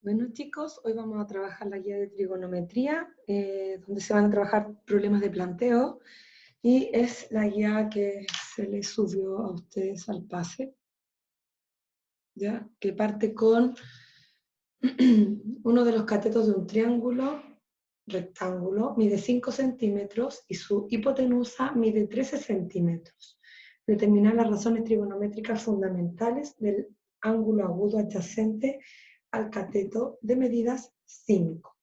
Bueno chicos, hoy vamos a trabajar la guía de trigonometría, donde se van a trabajar problemas de planteo, y es la guía que se les subió a ustedes al pase, ¿ya? Que parte con uno de los catetos de un triángulo rectángulo, mide 5 centímetros y su hipotenusa mide 13 centímetros. Determinar las razones trigonométricas fundamentales del ángulo agudo adyacente al cateto de medidas 5.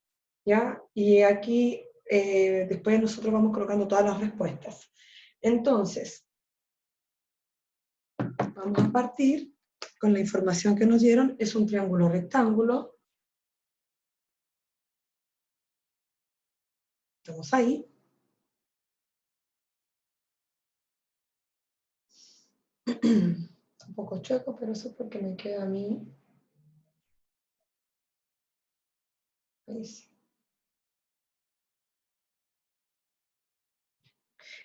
¿Ya? Y aquí después nosotros vamos colocando todas las respuestas. Entonces, vamos a partir con la información que nos dieron. Es un triángulo rectángulo. Estamos ahí. Un poco chueco, pero eso es porque me queda a mí. Ahí sí.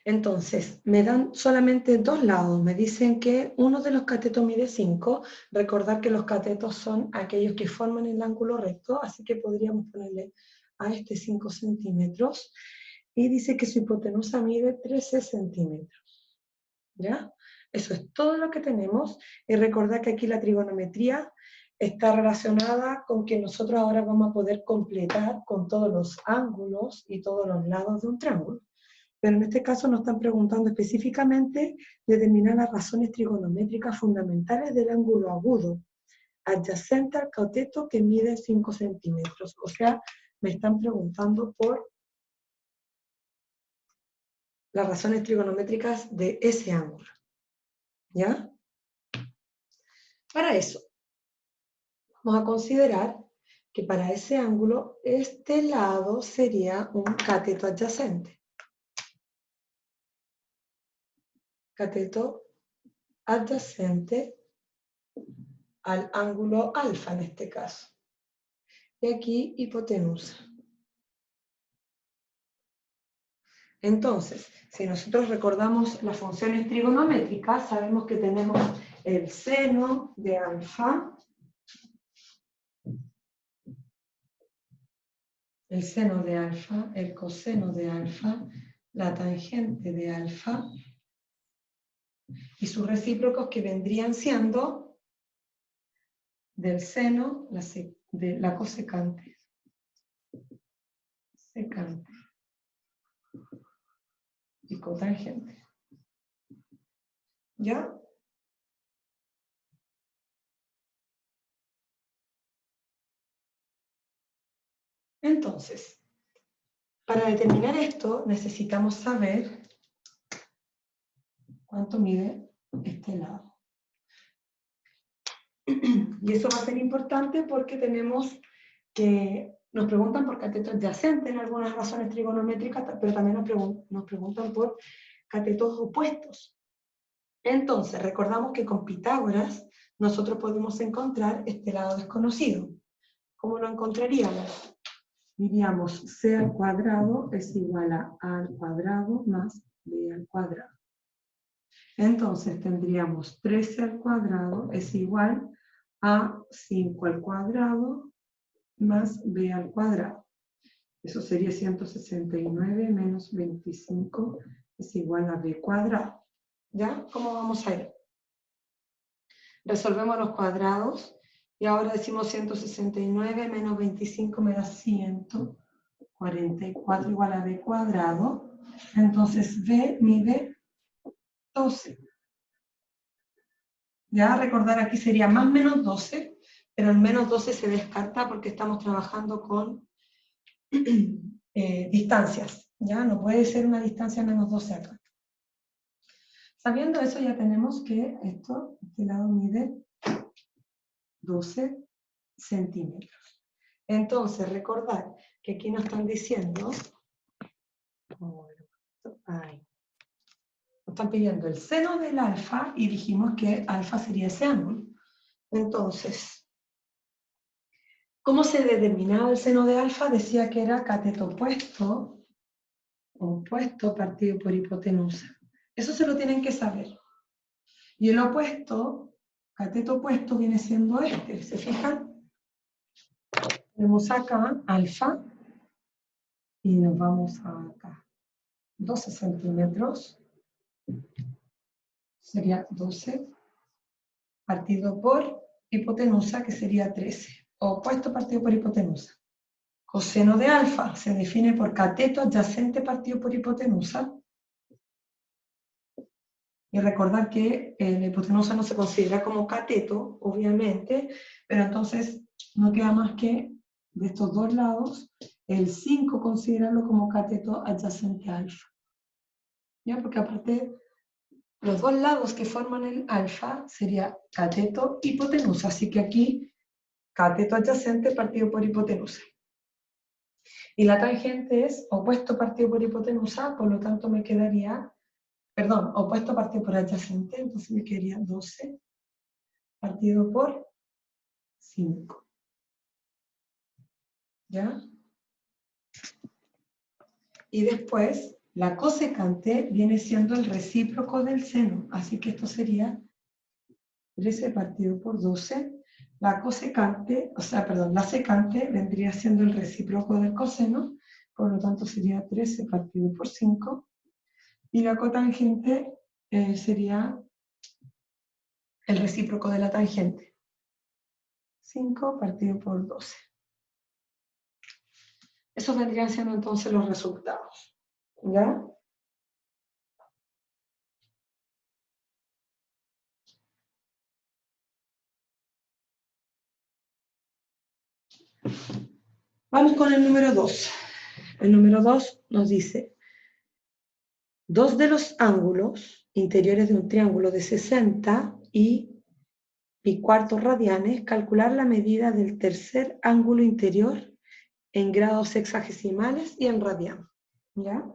Entonces, me dan solamente dos lados. Me dicen que uno de los catetos mide 5. Recordar que los catetos son aquellos que forman el ángulo recto, así que podríamos ponerle a este 5 centímetros. Y dice que su hipotenusa mide 13 centímetros. ¿Ya? Eso es todo lo que tenemos. Y recordar que aquí la trigonometría está relacionada con que nosotros ahora vamos a poder completar con todos los ángulos y todos los lados de un triángulo. Pero en este caso nos están preguntando específicamente determinar las razones trigonométricas fundamentales del ángulo agudo adyacente al cateto que mide 5 centímetros. O sea, me están preguntando por las razones trigonométricas de ese ángulo. ¿Ya? Para eso, vamos a considerar que para ese ángulo, este lado sería un cateto adyacente. Cateto adyacente al ángulo alfa en este caso. Y aquí hipotenusa. Entonces, si nosotros recordamos las funciones trigonométricas, sabemos que tenemos el seno de alfa, el seno de alfa, el coseno de alfa, la tangente de alfa, y sus recíprocos que vendrían siendo del seno, de la cosecante, secante y cotangente. ¿Ya? Entonces, para determinar esto necesitamos saber cuánto mide este lado. Y eso va a ser importante porque tenemos que nos preguntan por catetos adyacentes en algunas razones trigonométricas, pero también nos preguntan por catetos opuestos. Entonces, recordamos que con Pitágoras nosotros podemos encontrar este lado desconocido. ¿Cómo lo encontraríamos? Diríamos c al cuadrado es igual a al cuadrado más b al cuadrado. Entonces tendríamos 13 al cuadrado es igual a 5 al cuadrado más b al cuadrado. Eso sería 169 menos 25 es igual a b cuadrado. ¿Ya? ¿Cómo vamos a ir? Resolvemos los cuadrados y ahora decimos 169 menos 25 me da 144 igual a b cuadrado. Entonces b mide 12. Ya recordar aquí sería más menos 12, pero el menos 12 se descarta porque estamos trabajando con distancias. Ya no puede ser una distancia menos 12 acá. Sabiendo eso ya tenemos que este lado mide 12 centímetros. Entonces recordar que aquí nos están diciendo, nos están pidiendo el seno del alfa y dijimos que alfa sería ese ángulo. Entonces, ¿cómo se determinaba el seno de alfa? Decía que era cateto opuesto partido por hipotenusa. Eso se lo tienen que saber. Y el opuesto, cateto opuesto, viene siendo este. ¿Se fijan? Tenemos acá alfa y nos vamos acá. 12 centímetros. Sería 12 partido por hipotenusa, que sería 13. Opuesto partido por hipotenusa. Coseno de alfa se define por cateto adyacente partido por hipotenusa. Y recordar que la hipotenusa no se considera como cateto, obviamente, pero entonces no queda más que de estos dos lados, el 5 considerarlo como cateto adyacente a alfa. ¿Ya? Porque aparte, los dos lados que forman el alfa sería cateto hipotenusa, así que aquí cateto adyacente partido por hipotenusa. Y la tangente es opuesto partido por hipotenusa, por lo tanto me quedaría, perdón, opuesto partido por adyacente, entonces me quedaría 12 partido por 5. ¿Ya? Y después, la cosecante viene siendo el recíproco del seno, así que esto sería 13 partido por 12. La cosecante, o sea, perdón, la secante vendría siendo el recíproco del coseno, por lo tanto sería 13 partido por 5. Y la cotangente sería el recíproco de la tangente. 5 partido por 12. Esos vendrían siendo entonces los resultados. ¿Ya? Vamos con el número 2. El número 2 nos dice, dos de los ángulos interiores de un triángulo de 60 y pi cuartos radianes, calcular la medida del tercer ángulo interior en grados sexagesimales y en radian. ¿Ya?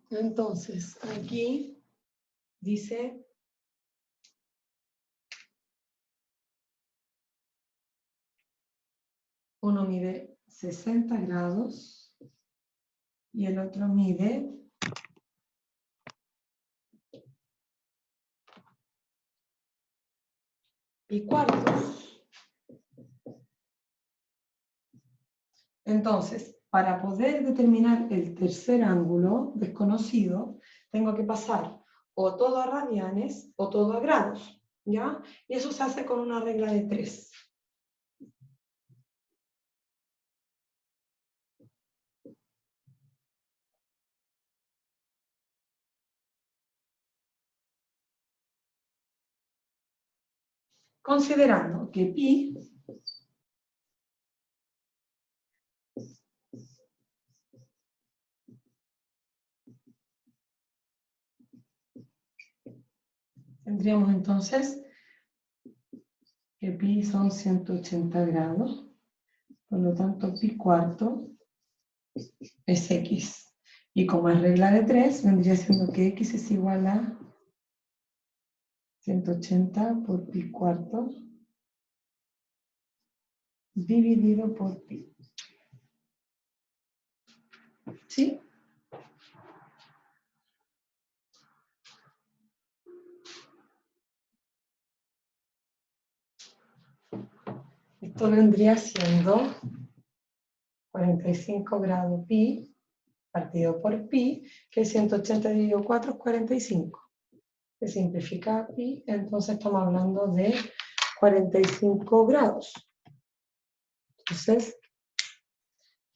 Entonces, aquí dice uno mide 60 grados y el otro mide 1/4. Entonces, para poder determinar el tercer ángulo desconocido, tengo que pasar o todo a radianes o todo a grados, ¿ya? Y eso se hace con una regla de 3. Considerando que pi tendríamos entonces que pi son 180 grados, por lo tanto pi cuarto es x. Y como es regla de 3, vendría siendo que x es igual a 180 por pi cuarto dividido por pi. ¿Sí? Esto vendría siendo 45 grados pi partido por pi, que es 180 dividido 4 es 45. Se simplifica pi, entonces estamos hablando de 45 grados. Entonces,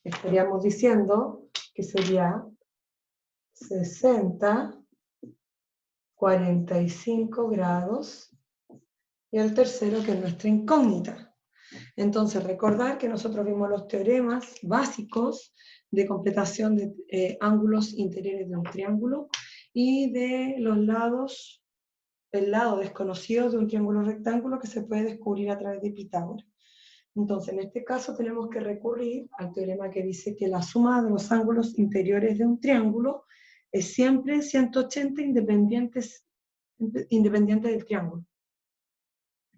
estaríamos diciendo que sería 60, 45 grados, y el tercero que es nuestra incógnita. Entonces, recordar que nosotros vimos los teoremas básicos de completación de ángulos interiores de un triángulo y de los lados, el lado desconocido de un triángulo rectángulo que se puede descubrir a través de Pitágoras. Entonces, en este caso tenemos que recurrir al teorema que dice que la suma de los ángulos interiores de un triángulo es siempre 180 independiente del triángulo.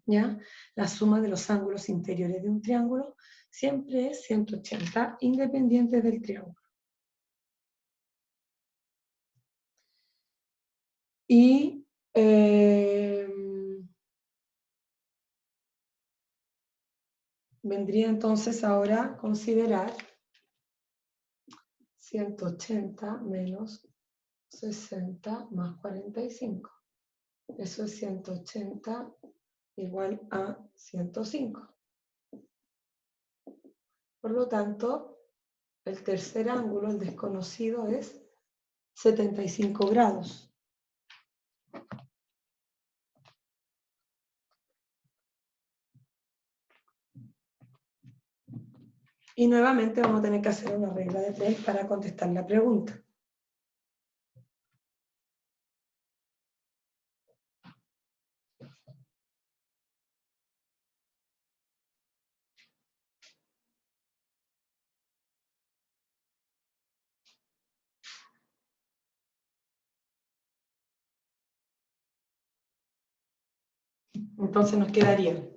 ¿ya? La suma de los ángulos interiores de un triángulo siempre es 180, independiente del triángulo. Y vendría entonces ahora considerar 180 menos 60 más 45. Eso es 180 igual a 105. Por lo tanto, el tercer ángulo, el desconocido, es 75 grados. Y nuevamente vamos a tener que hacer una regla de 3 para contestar la pregunta. Entonces nos quedaría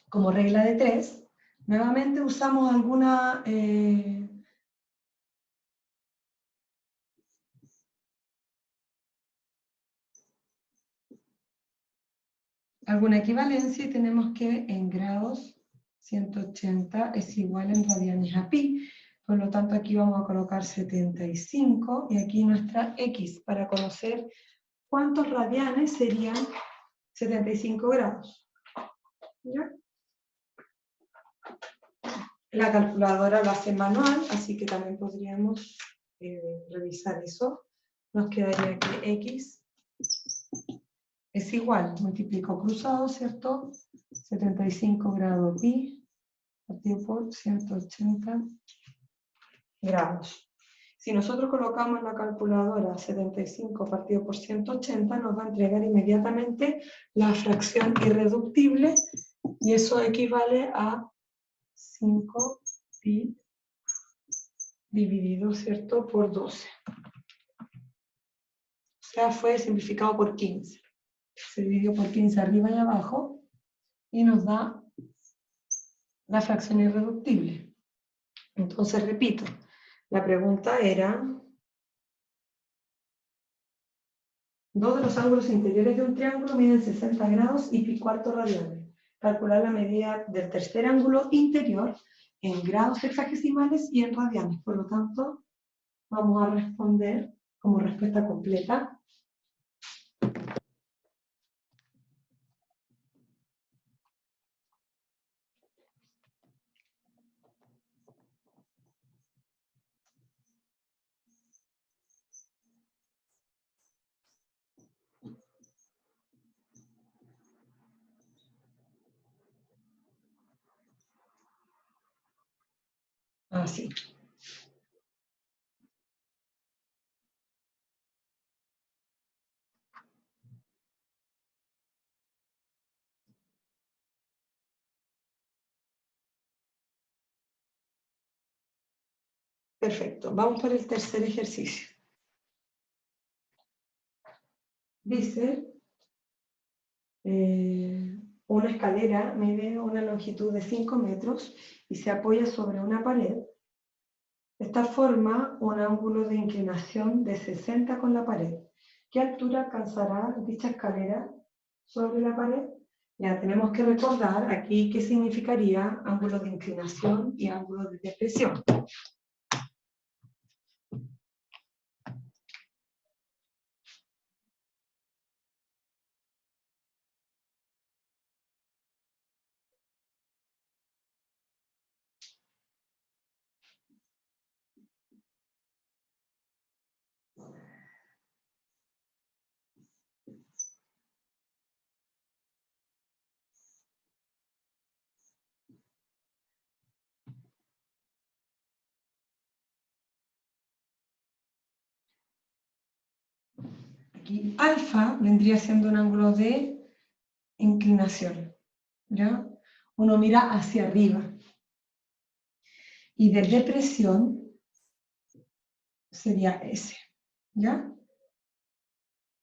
como regla de 3. Nuevamente usamos alguna equivalencia y tenemos que en grados 180 es igual en radianes a pi. Por lo tanto aquí vamos a colocar 75 y aquí nuestra x para conocer cuántos radianes serían 75 grados. ¿Ya? La calculadora lo hace manual, así que también podríamos revisar eso. Nos quedaría que x es igual, multiplico cruzado, ¿cierto? 75 grados pi partido por 180 grados. Si nosotros colocamos en la calculadora 75 partido por 180, nos va a entregar inmediatamente la fracción irreductible y eso equivale a 5 pi dividido, ¿cierto?, por 12. O sea, fue simplificado por 15. Se dividió por 15 arriba y abajo y nos da la fracción irreductible. Entonces, repito, la pregunta era: dos de los ángulos interiores de un triángulo miden 60 grados y pi cuarto radianes. Calcular la medida del tercer ángulo interior en grados hexagesimales y en radianes. Por lo tanto, vamos a responder como respuesta completa. Así. Perfecto. Vamos por el tercer ejercicio. Dice, una escalera mide una longitud de 5 metros y se apoya sobre una pared. Esta forma un ángulo de inclinación de 60 con la pared. ¿Qué altura alcanzará dicha escalera sobre la pared? Ya tenemos que recordar aquí qué significaría ángulo de inclinación y ángulo de depresión. Aquí alfa vendría siendo un ángulo de inclinación, ¿ya? Uno mira hacia arriba. Y de depresión sería S, ¿ya?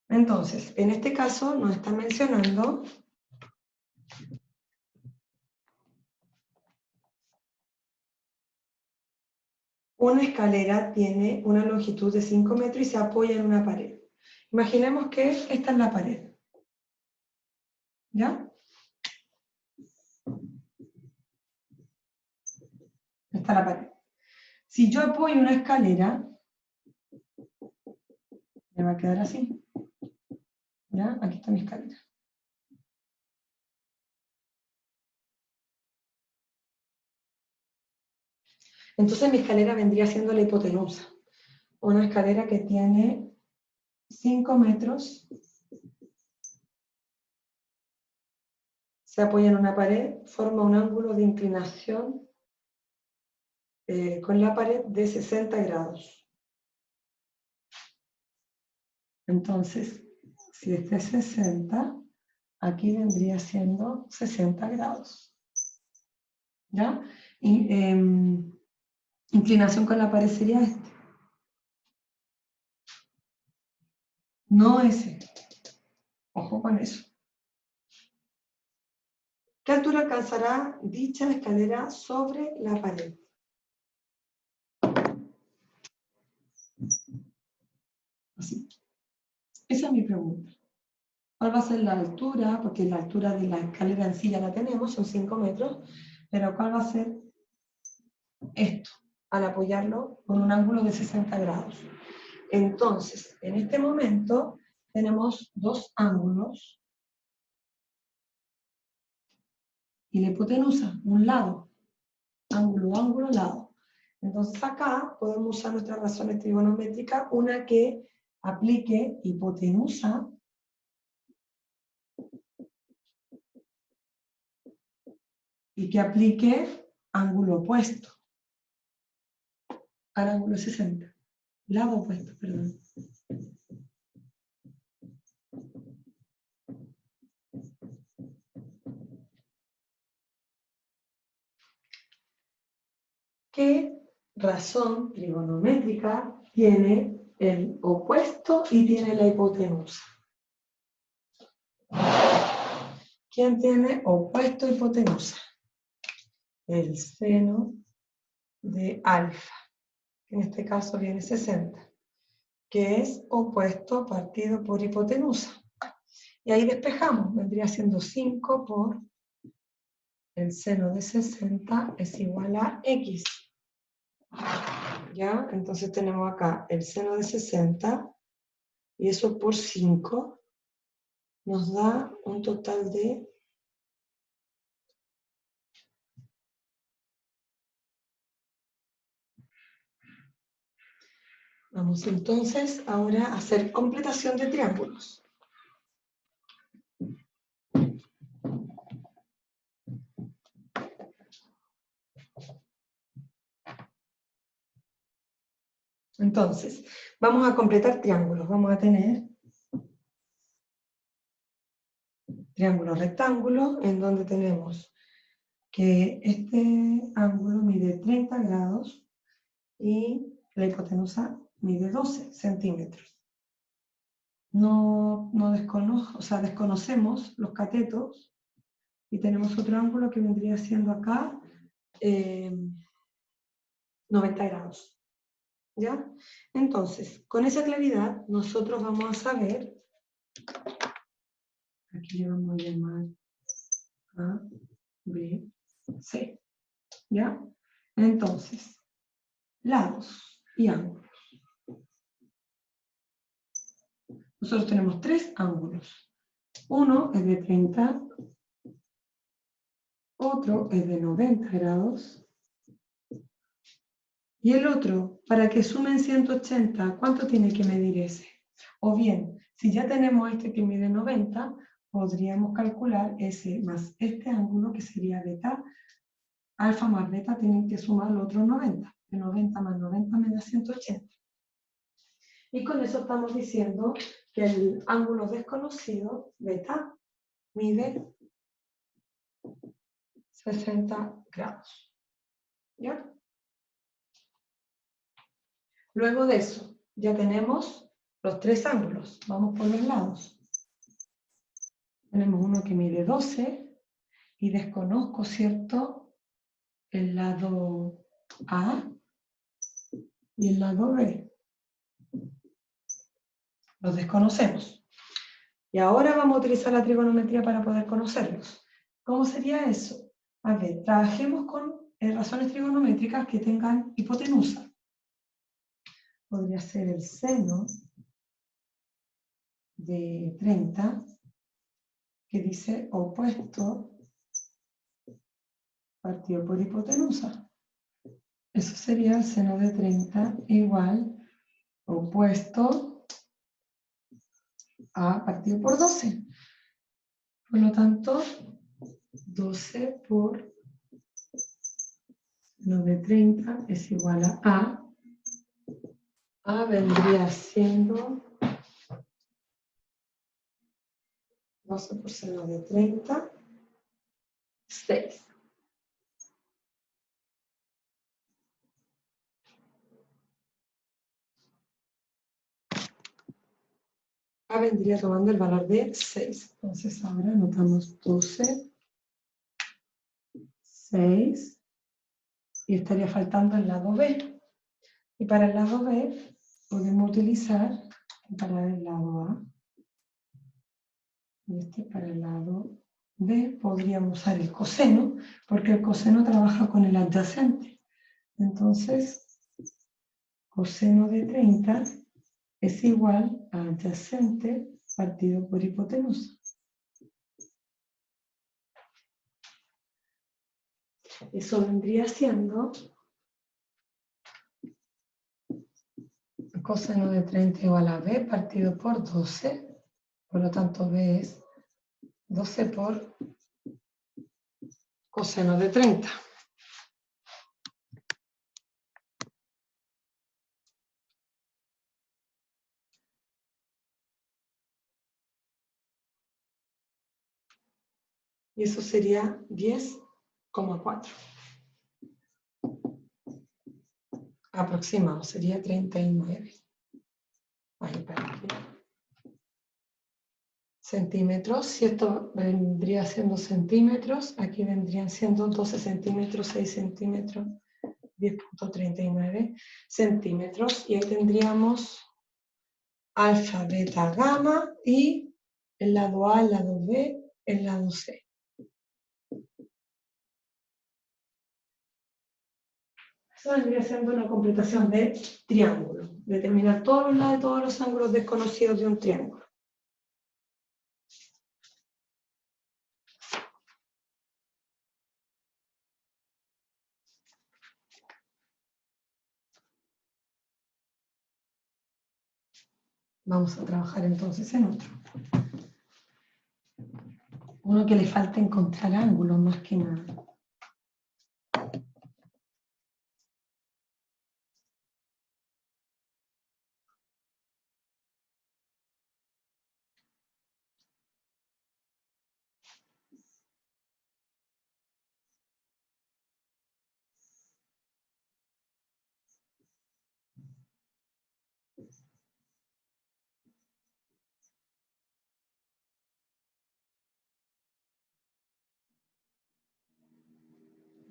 Entonces, en este caso nos está mencionando una escalera tiene una longitud de 5 metros y se apoya en una pared. Imaginemos que esta es la pared. ¿Ya? Esta es la pared. Si yo apoyo una escalera, me va a quedar así. ¿Ya? Aquí está mi escalera. Entonces mi escalera vendría siendo la hipotenusa. Una escalera que tiene 5 metros, se apoya en una pared, forma un ángulo de inclinación con la pared de 60 grados. Entonces, si este es 60, aquí vendría siendo 60 grados. ¿Ya? Y, inclinación con la pared sería este. No ese. Ojo con eso. ¿Qué altura alcanzará dicha escalera sobre la pared? Así. Esa es mi pregunta. ¿Cuál va a ser la altura? Porque la altura de la escalera en sí ya la tenemos, son 5 metros. Pero ¿cuál va a ser esto? Al apoyarlo con un ángulo de 60 grados. Entonces, en este momento tenemos dos ángulos y la hipotenusa, un lado, ángulo, ángulo, lado. Entonces acá podemos usar nuestras razones trigonométricas, una que aplique hipotenusa y que aplique ángulo opuesto al ángulo 60. Lado opuesto, perdón. ¿Qué razón trigonométrica tiene el opuesto y tiene la hipotenusa? ¿Quién tiene opuesto e hipotenusa? El seno de alfa, que en este caso viene 60, que es opuesto partido por hipotenusa. Y ahí despejamos, vendría siendo 5 por el seno de 60 es igual a x. ¿Ya? Entonces tenemos acá el seno de 60 y eso por 5 nos da un total de 1. Vamos entonces ahora a hacer completación de triángulos. Entonces, vamos a completar triángulos. Vamos a tener triángulo rectángulo, en donde tenemos que este ángulo mide 30 grados y la hipotenusa mide 12 centímetros. Desconocemos los catetos y tenemos otro ángulo que vendría siendo acá 90 grados. ¿Ya? Entonces, con esa claridad, nosotros vamos a saber, aquí le vamos a llamar A, B, C. ¿Ya? Entonces, lados y ángulos. Nosotros tenemos 3 ángulos. Uno es de 30, otro es de 90 grados, y el otro, para que sumen 180, ¿cuánto tiene que medir ese? O bien, si ya tenemos este que mide 90, podríamos calcular ese más este ángulo, que sería beta. Alfa más beta tienen que sumar el otro 90. Que 90 más 90 me da 180. Y con eso estamos diciendo que el ángulo desconocido, beta, mide 60 grados. ¿Ya? Luego de eso, ya tenemos los 3 ángulos. Vamos por los lados. Tenemos uno que mide 12 y desconozco, ¿cierto?, el lado A. y el lado B. Los desconocemos. Y ahora vamos a utilizar la trigonometría para poder conocerlos. ¿Cómo sería eso? A ver, trabajemos con razones trigonométricas que tengan hipotenusa. Podría ser el seno de 30, que dice opuesto partido por hipotenusa. Eso sería el seno de 30 igual opuesto a partido por 12. Por lo tanto, 12 por seno de 30 es igual a A. A vendría siendo 12 por seno de 30, 6. A vendría tomando el valor de 6. Entonces ahora anotamos 12, 6, y estaría faltando el lado B. Y para el lado B podemos utilizar, para el lado A, y este para el lado B, podríamos usar el coseno, porque el coseno trabaja con el adyacente. Entonces, coseno de 30 es igual a adyacente partido por hipotenusa. Eso vendría siendo coseno de 30 igual a B partido por 12. Por lo tanto, B es 12 por coseno de 30. Y eso sería 10,4. Aproximado, sería 39. Ahí para aquí. Centímetros, si esto vendría siendo centímetros, aquí vendrían siendo 12 centímetros, 6 centímetros, 10,39 centímetros. Y ahí tendríamos alfa, beta, gamma y el lado A, el lado B, el lado C. Eso vendría siendo una completación de triángulo, determinar todos los lados y todos los ángulos desconocidos de un triángulo. Vamos a trabajar entonces en otro. Uno que le falta encontrar ángulos más que nada.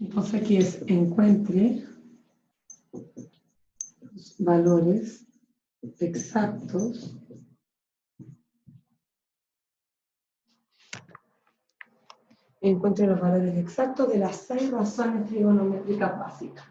Entonces aquí es encuentre los valores exactos encuentre los valores exactos de las 6 razones trigonométricas básicas.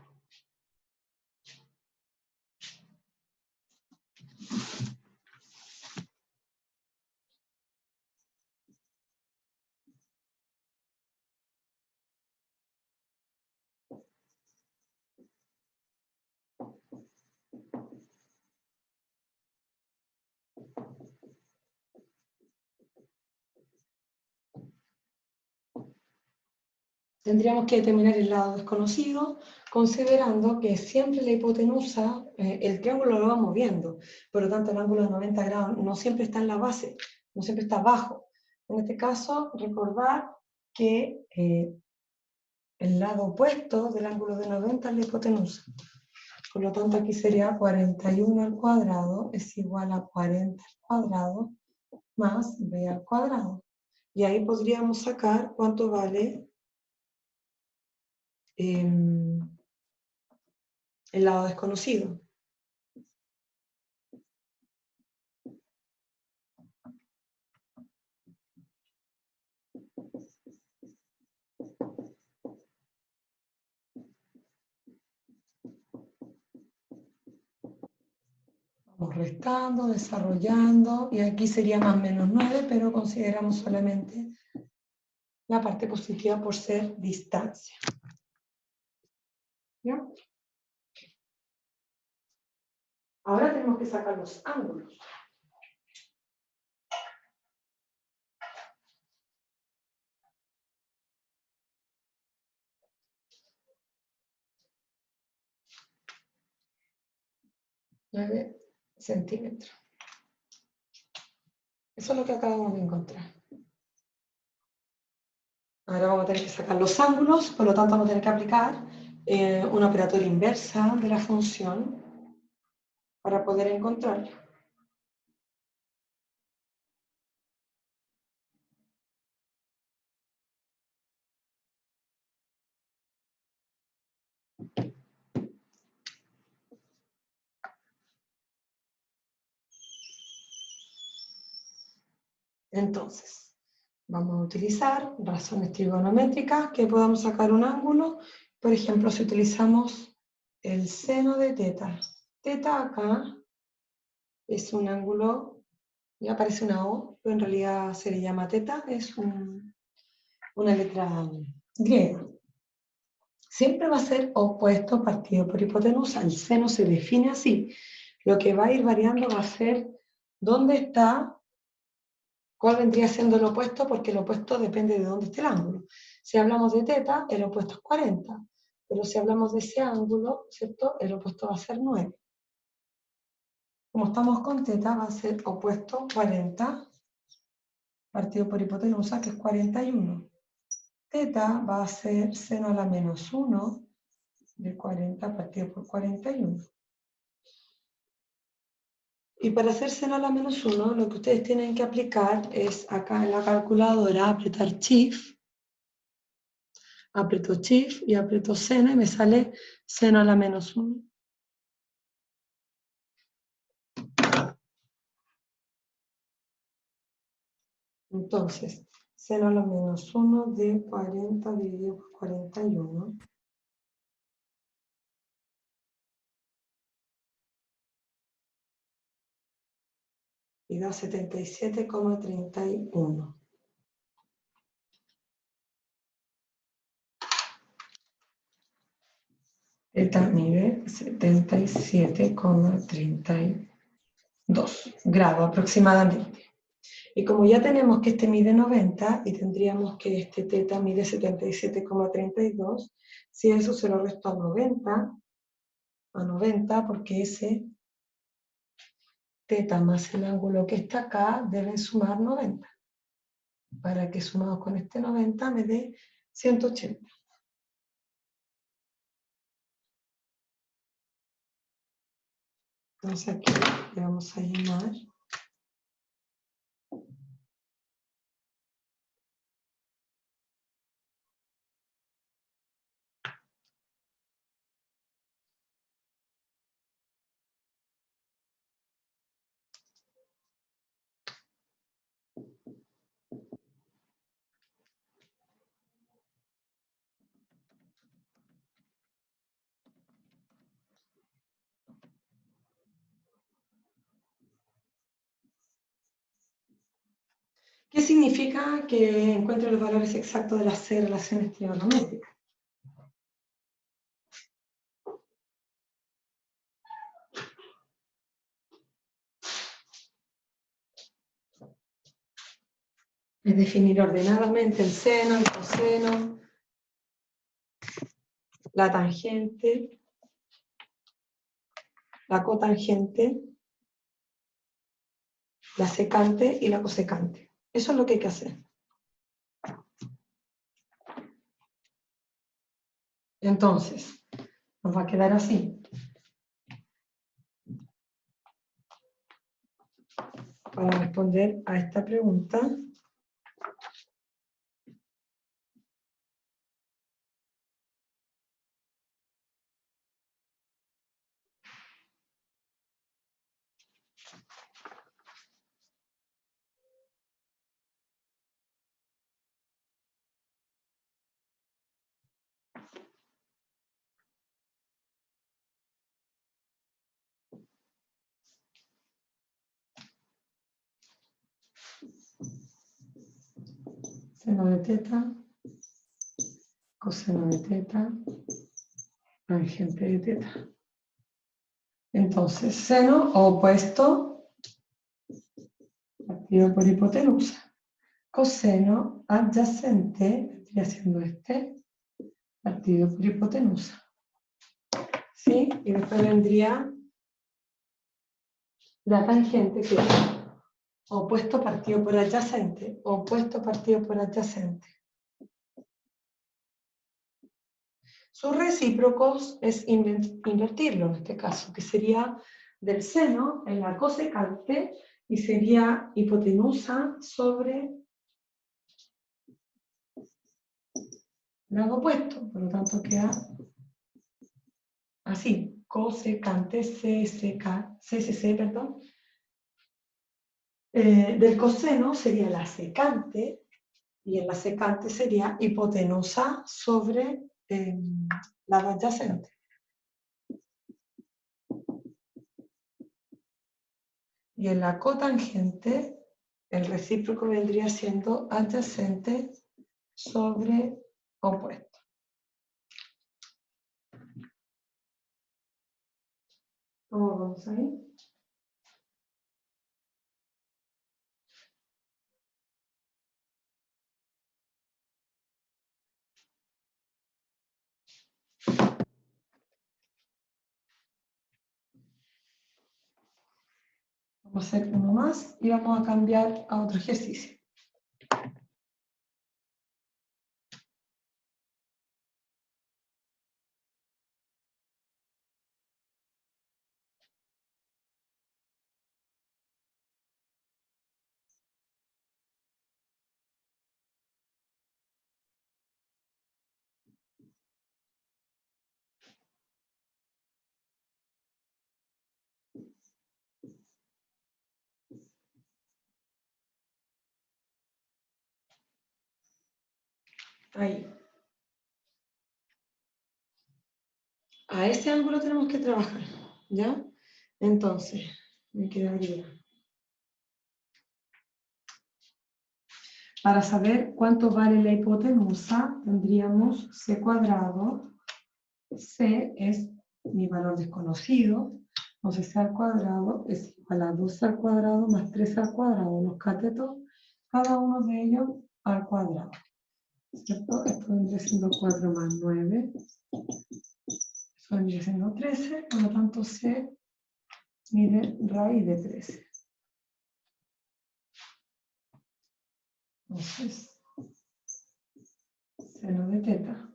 Tendríamos que determinar el lado desconocido, considerando que siempre la hipotenusa, el triángulo lo va moviendo, por lo tanto el ángulo de 90 grados no siempre está en la base, no siempre está abajo. En este caso, recordar que el lado opuesto del ángulo de 90 es la hipotenusa. Por lo tanto, aquí sería 41 al cuadrado es igual a 40 al cuadrado más b al cuadrado. Y ahí podríamos sacar cuánto vale el lado desconocido. Vamos restando, desarrollando, y aquí sería más menos 9, pero consideramos solamente la parte positiva por ser distancia. ¿Ya? Ahora tenemos que sacar los ángulos. $9 centímetros. Eso es lo que acabamos de encontrar. Ahora vamos a tener que sacar los ángulos, por lo tanto vamos a tener que aplicar una operatoria inversa de la función para poder encontrarlo. Entonces, vamos a utilizar razones trigonométricas que podamos sacar un ángulo. Por ejemplo, si utilizamos el seno de teta. Teta acá es un ángulo, ya aparece una O, pero en realidad se le llama teta, es una letra griega. Siempre va a ser opuesto partido por hipotenusa. El seno se define así. Lo que va a ir variando va a ser dónde está. ¿Cuál vendría siendo el opuesto? Porque el opuesto depende de dónde esté el ángulo. Si hablamos de teta, el opuesto es 40. Pero si hablamos de ese ángulo, ¿cierto? El opuesto va a ser 9. Como estamos con teta, va a ser opuesto 40 partido por hipotenusa, que es 41. Teta va a ser seno a la menos 1 de 40 partido por 41. Y para hacer seno a la menos 1, lo que ustedes tienen que aplicar es acá en la calculadora apretar Shift, aprieto Shift y aprieto seno y me sale seno a la menos 1. Entonces, seno a la menos 1 de 40 dividido por 41. Y da 77,31. Teta mide 77,32 grados aproximadamente. Y como ya tenemos que este mide 90 y tendríamos que este teta mide 77,32, si eso se lo resto a 90 porque ese teta más el ángulo que está acá deben sumar 90. Para que sumados con este 90 me dé 180. Entonces aquí le vamos a llamar ¿qué significa que encuentre los valores exactos de las C relaciones trigonométricas? Es definir ordenadamente el seno, el coseno, la tangente, la cotangente, la secante y la cosecante. Eso es lo que hay que hacer. Entonces, nos va a quedar así. Para responder a esta pregunta, seno de teta, coseno de teta, tangente de teta. Entonces, seno opuesto partido por hipotenusa. Coseno adyacente, vendría siendo este, partido por hipotenusa. ¿Sí? Y después vendría la tangente, que es opuesto partido por adyacente, opuesto partido por adyacente. Sus recíprocos es invertirlo en este caso, que sería del seno en la cosecante y sería hipotenusa sobre lado opuesto, por lo tanto queda así, cosecante, CCC, perdón. Del coseno sería la secante, y en la secante sería hipotenusa sobre lado adyacente. Y en la cotangente, el recíproco vendría siendo adyacente sobre opuesto. ¿Cómo vamos ahí? Vamos a hacer uno más y vamos a cambiar a otro ejercicio. Ahí. A ese ángulo tenemos que trabajar, ¿ya? Entonces, me quedaría. Para saber cuánto vale la hipotenusa, tendríamos c cuadrado. C es mi valor desconocido. Entonces c al cuadrado es igual a 2 al cuadrado más 3 al cuadrado. Los catetos, cada uno de ellos al cuadrado. ¿Cierto? Esto vendría siendo 4 más 9. Eso vendría siendo 13. Por lo tanto, c mide raíz de 13. Entonces, seno de teta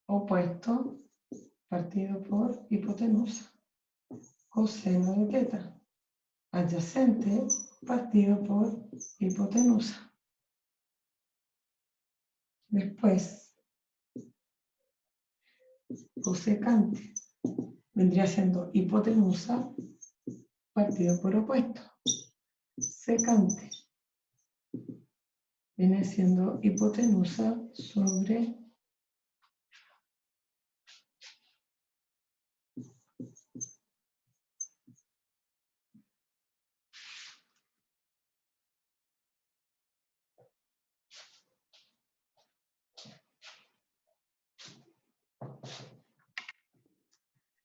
opuesto partido por hipotenusa. Coseno de teta adyacente partido por hipotenusa. Después, cosecante vendría siendo hipotenusa partido por opuesto. Secante viene siendo hipotenusa sobre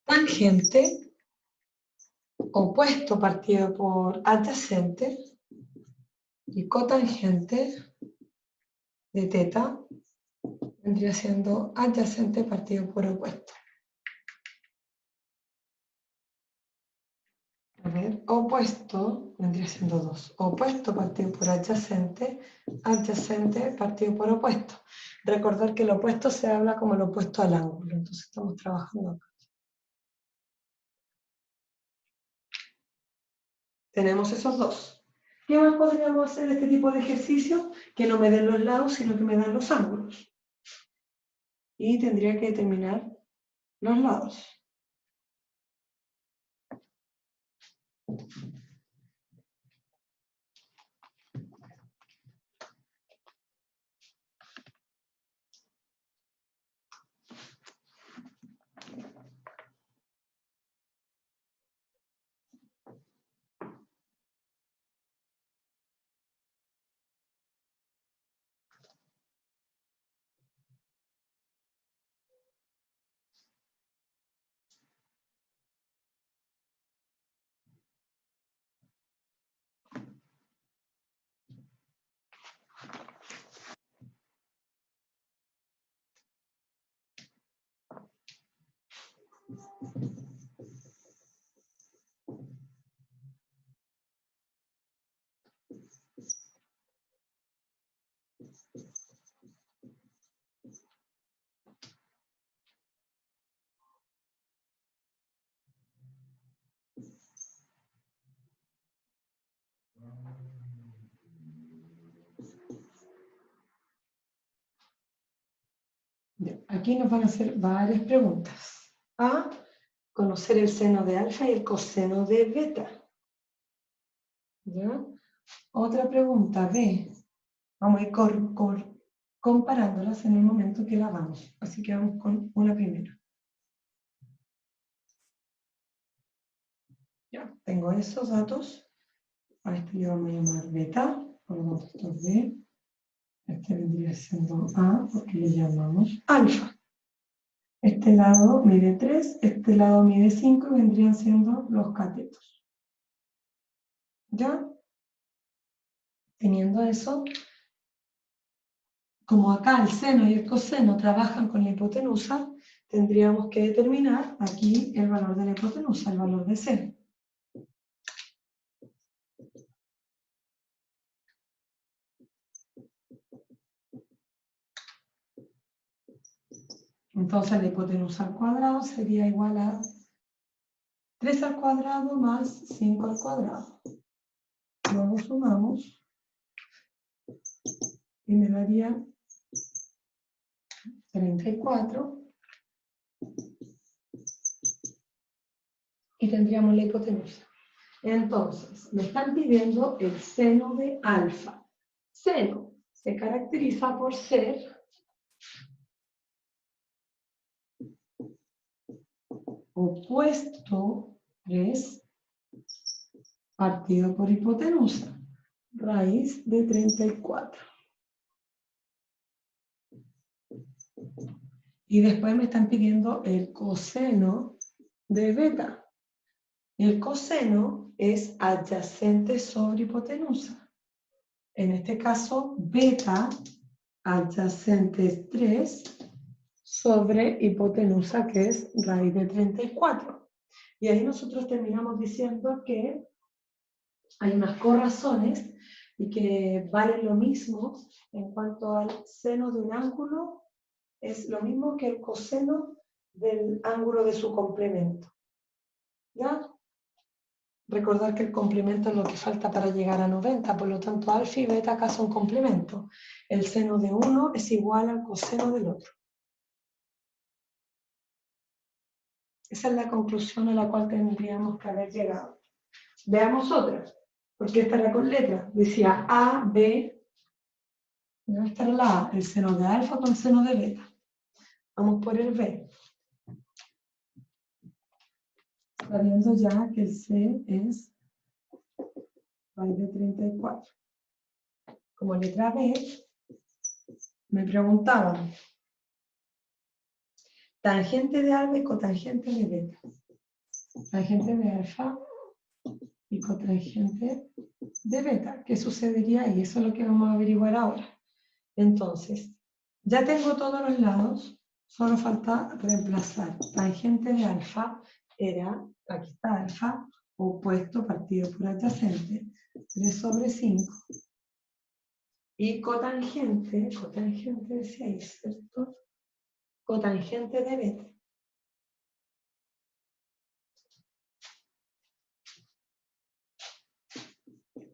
tangente opuesto partido por adyacente y cotangente de teta vendría siendo adyacente partido por opuesto. A ver, opuesto vendría siendo 2. Opuesto partido por adyacente, adyacente partido por opuesto. Recordar que el opuesto se habla como el opuesto al ángulo, entonces estamos trabajando acá. Tenemos esos dos. ¿Qué más podríamos hacer de este tipo de ejercicio? Que no me den los lados, sino que me dan los ángulos. Y tendría que determinar los lados. Aquí nos van a hacer varias preguntas. A, conocer el seno de alfa y el coseno de beta. ¿Ya? Otra pregunta, B. Vamos a ir comparándolas en el momento que la hagamos. Así que vamos con una primera. Ya, tengo esos datos. A este le vamos a llamar beta, por lo tanto esto es B. Este vendría siendo A, porque le llamamos alfa. Este lado mide 3, este lado mide 5 y vendrían siendo los catetos. ¿Ya? Teniendo eso, como acá el seno y el coseno trabajan con la hipotenusa, tendríamos que determinar aquí el valor de la hipotenusa, el valor de seno. Entonces la hipotenusa al cuadrado sería igual a 3 al cuadrado más 5 al cuadrado. Luego sumamos y me daría 34 y tendríamos la hipotenusa. Entonces, me están pidiendo el seno de alfa. Seno se caracteriza por ser opuesto 3 partido por hipotenusa, raíz de 34. Y después me están pidiendo el coseno de beta. El coseno es adyacente sobre hipotenusa. En este caso, beta adyacente es 3 sobre hipotenusa, que es raíz de 34. Y ahí nosotros terminamos diciendo que hay unas corrazones y que valen lo mismo en cuanto al seno de un ángulo, es lo mismo que el coseno del ángulo de su complemento. ¿Ya? Recordar que el complemento es lo que falta para llegar a 90, por lo tanto alfa y beta acá son complementos. El seno de uno es igual al coseno del otro. Esa es la conclusión a la cual tendríamos que haber llegado. Veamos otra, porque esta era con letra. Decía A, B. Esta era la A, el seno de alfa con el seno de beta. Vamos por el B. Sabiendo ya que el C es raíz de 34. Como letra B, me preguntaban tangente de alfa y cotangente de beta. Tangente de alfa y cotangente de beta. ¿Qué sucedería ahí? Eso es lo que vamos a averiguar ahora. Entonces, ya tengo todos los lados, solo falta reemplazar. Tangente de alfa era, aquí está alfa, opuesto partido por adyacente, 3 sobre 5. Y cotangente decía ahí, ¿cierto? Cotangente de beta.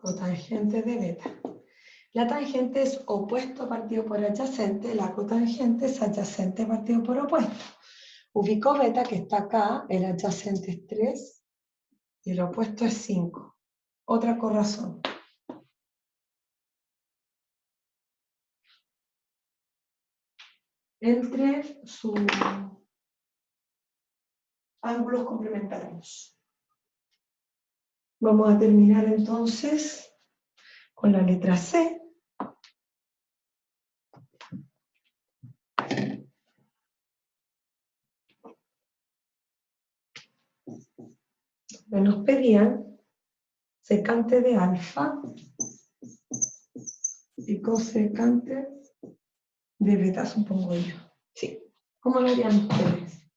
Cotangente de beta. La tangente es opuesto partido por adyacente, la cotangente es adyacente partido por opuesto. Ubico beta, que está acá, el adyacente es 3 y el opuesto es 5. Otra corrazón. Entre sus ángulos complementarios. Vamos a terminar entonces con la letra C. Nos pedían secante de alfa y cosecante de beta, supongo yo. Sí. ¿Cómo lo harían ustedes?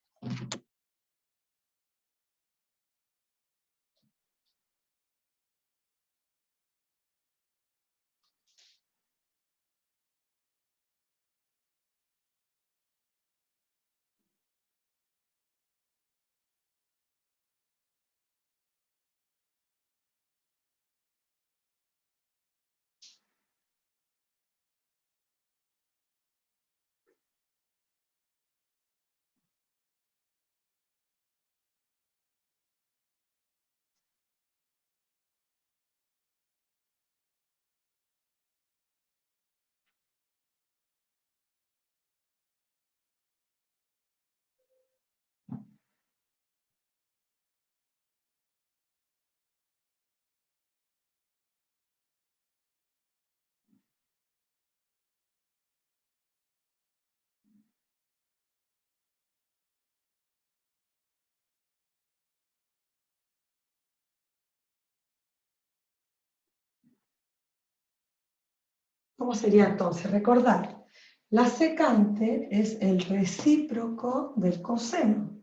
¿Cómo sería entonces? Recordar, la secante es el recíproco del coseno.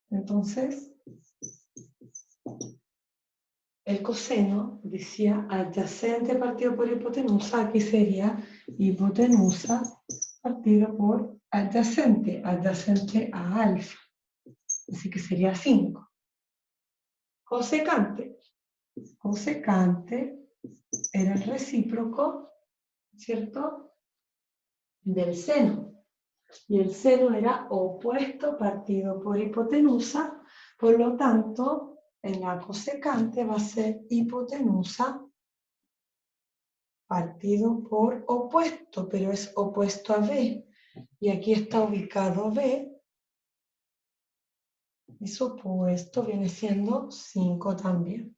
Entonces, el coseno, decía, adyacente partido por hipotenusa, aquí sería hipotenusa partido por adyacente, adyacente a alfa. Así que sería 5. Cosecante. Cosecante era el recíproco, ¿cierto?, del seno. Y el seno era opuesto partido por hipotenusa, por lo tanto, en la cosecante va a ser hipotenusa partido por opuesto, pero es opuesto a B. Y aquí está ubicado B, y su opuesto viene siendo 5 también.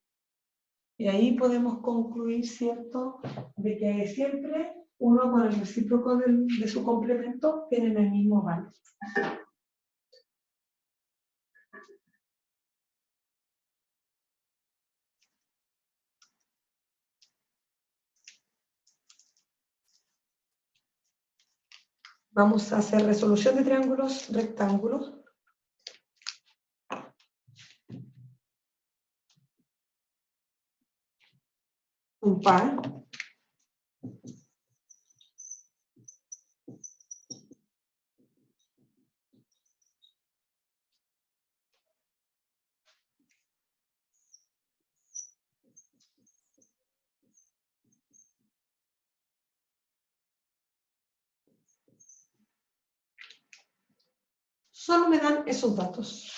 Y ahí podemos concluir, ¿cierto?, de que siempre uno con el recíproco de su complemento tienen el mismo valor. Vamos a hacer resolución de triángulos rectángulos. Un par. Solo me dan esos datos.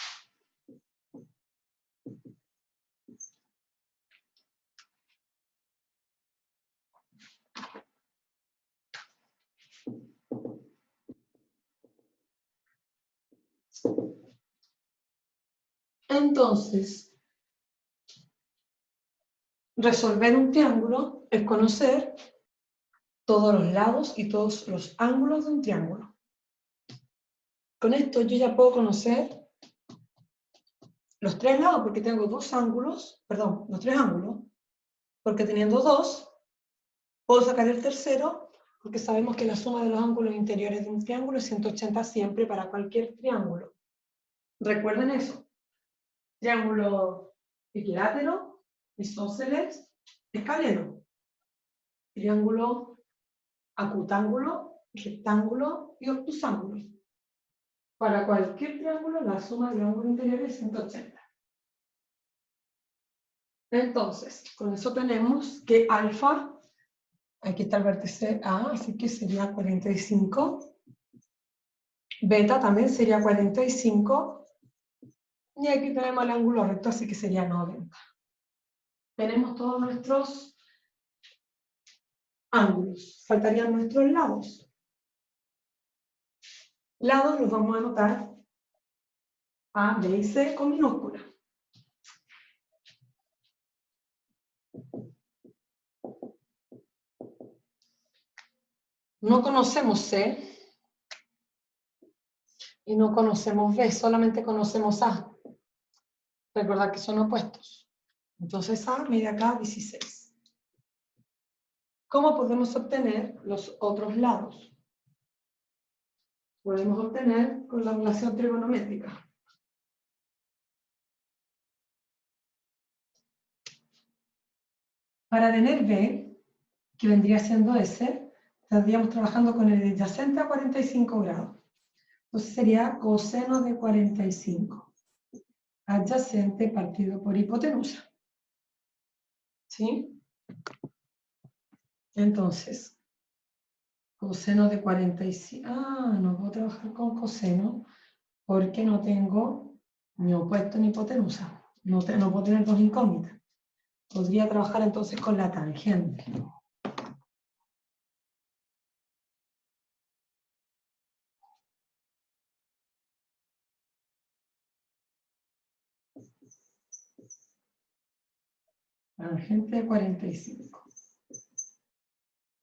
Entonces, resolver un triángulo es conocer todos los lados y todos los ángulos de un triángulo. Con esto yo ya puedo conocer los 3 lados, porque tengo 2 ángulos, perdón, los 3 ángulos, porque teniendo 2, puedo sacar el tercero, porque sabemos que la suma de los ángulos interiores de un triángulo es 180 siempre para cualquier triángulo. Recuerden eso. Triángulo equilátero, isósceles, escaleno. Triángulo acutángulo, rectángulo y obtusángulo. Para cualquier triángulo, la suma de los ángulos interiores es 180. Entonces, con eso tenemos que alfa, aquí está el vértice A, así que sería 45. Beta también sería 45. Y aquí tenemos el ángulo recto, así que sería 90. Tenemos todos nuestros ángulos. Faltarían nuestros lados. Lados los vamos a anotar A, B y C con minúscula. No conocemos C y no conocemos B, solamente conocemos A. Recordad que son opuestos. Entonces A mide acá 16. ¿Cómo podemos obtener los otros lados? Podemos obtener con la relación trigonométrica. Para tener B, que vendría siendo S, estaríamos trabajando con el adyacente a 45 grados. Entonces sería coseno de 45. Adyacente partido por hipotenusa. ¿Sí? Entonces, coseno de 45. No puedo trabajar con coseno porque no tengo ni opuesto ni hipotenusa. No puedo tener dos incógnitas. Podría trabajar entonces con la tangente. Tangente de 45.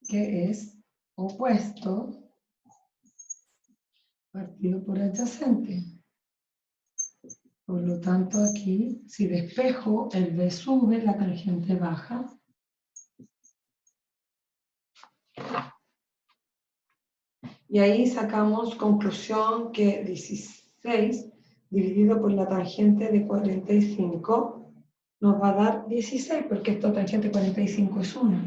Que es opuesto partido por adyacente. Por lo tanto, aquí, si despejo, el B sube, la tangente baja. Y ahí sacamos conclusión que 16 dividido por la tangente de 45 nos va a dar 16, porque esta tangente de 45 es 1.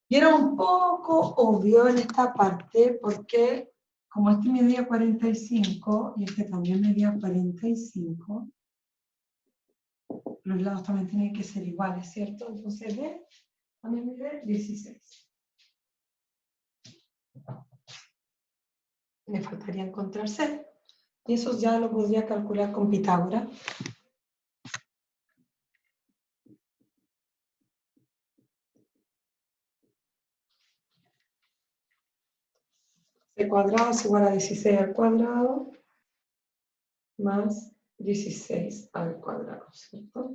Y era un poco obvio en esta parte, porque como este medía 45 y este también medía 45, los lados también tienen que ser iguales, ¿cierto? Entonces B también mide 16. Me faltaría encontrar C, y eso ya lo podría calcular con Pitágoras. C cuadrado es igual a 16 al cuadrado más 16 al cuadrado, ¿cierto?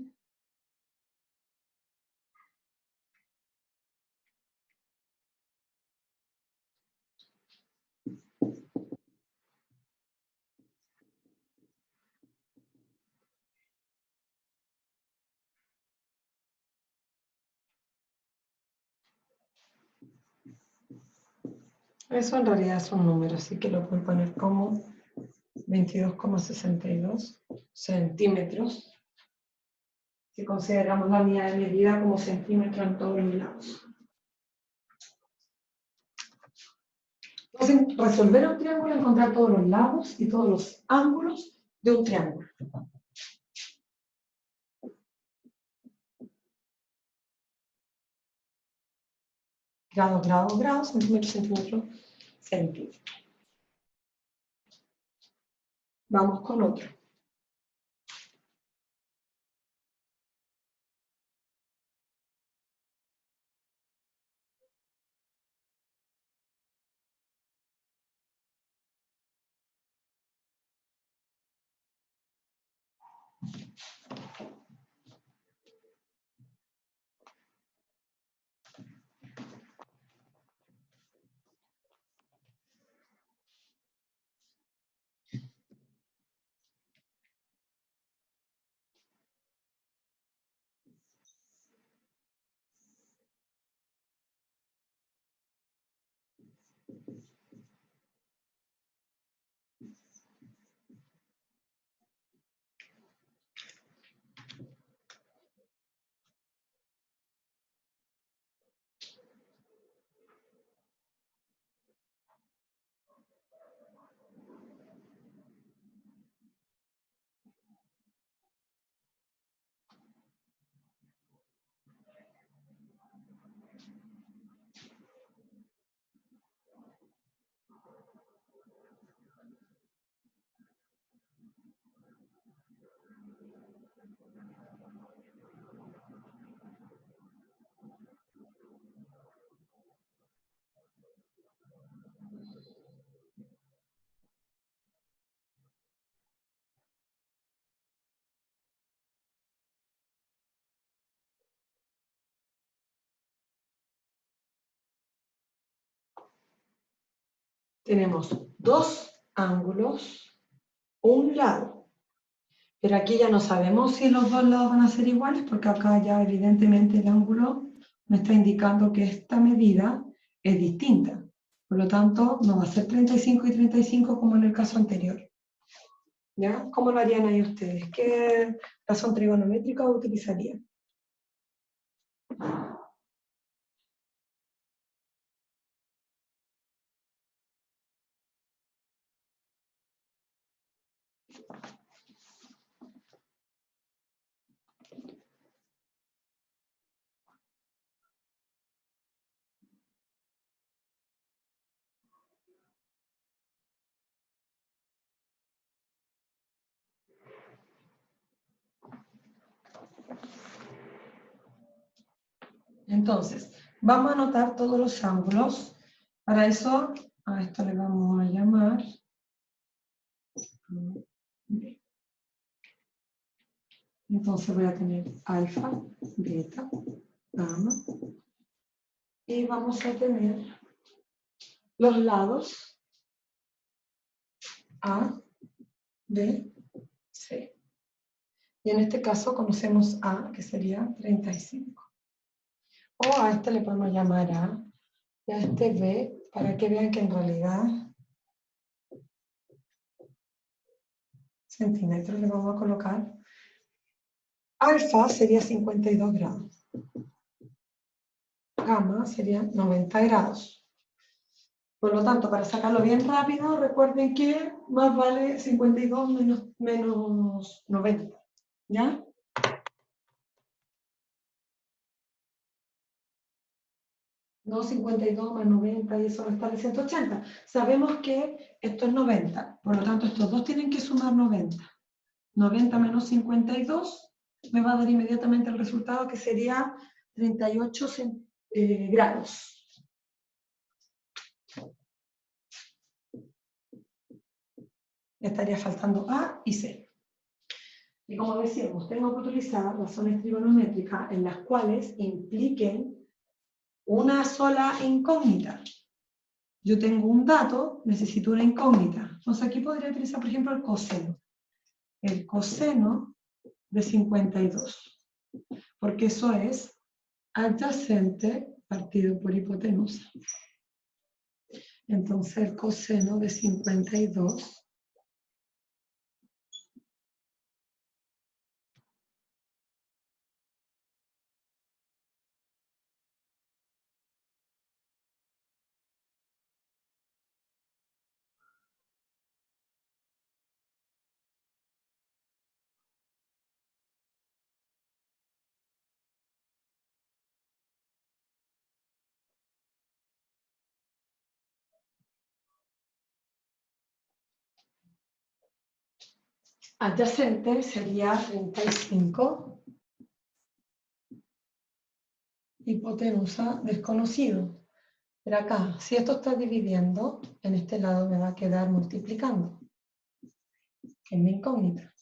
Eso en realidad es un número, así que lo puedo poner como 22,62 centímetros, si consideramos la unidad de medida como centímetro en todos los lados. Entonces, resolver un triángulo es encontrar todos los lados y todos los ángulos de un triángulo. Grado, grado, grado, centímetro, centímetro, centímetro. Vamos con otro. Tenemos dos ángulos, un lado. Pero aquí ya no sabemos si los dos lados van a ser iguales, porque acá ya evidentemente el ángulo me está indicando que esta medida es distinta. Por lo tanto, no va a ser 35 y 35 como en el caso anterior. ¿Ya? ¿Cómo lo harían ahí ustedes? ¿Qué razón trigonométrica utilizarían? Entonces, vamos a anotar todos los ángulos. Para eso, a esto le vamos a llamar B. Entonces voy a tener alfa, beta, gamma. Y vamos a tener los lados A, B, C. Y en este caso conocemos A, que sería 35. O a este le podemos llamar A, y a este B, para que vean que en realidad centímetros le vamos a colocar. Alfa sería 52 grados. Gamma sería 90 grados. Por lo tanto, para sacarlo bien rápido, recuerden que más vale 52 menos 90. ¿Ya? No 52 más 90 y eso restarle 180. Sabemos que esto es 90. Por lo tanto, estos dos tienen que sumar 90. 90 menos 52 me va a dar inmediatamente el resultado que sería 38 grados. Estaría faltando A y C. Y como decíamos, tengo que utilizar razones trigonométricas en las cuales impliquen una sola incógnita. Yo tengo un dato, necesito una incógnita. Entonces aquí podría utilizar, por ejemplo, el coseno. El coseno de 52. Porque eso es adyacente partido por hipotenusa. Entonces el coseno de 52 adyacente sería 35, hipotenusa desconocido. Pero acá, si esto está dividiendo, en este lado me va a quedar multiplicando, que es mi incógnita.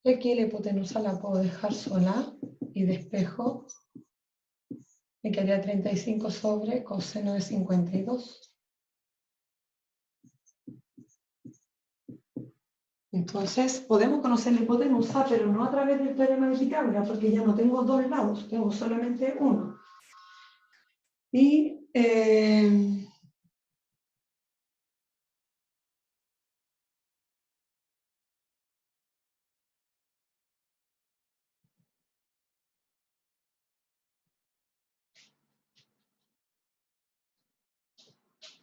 Y aquí la hipotenusa la puedo dejar sola y despejo. Me quedaría 35 sobre coseno de 52. Entonces, podemos conocer la hipotenusa, pero no a través del teorema de Pitágoras, porque ya no tengo dos lados, tengo solamente uno. Y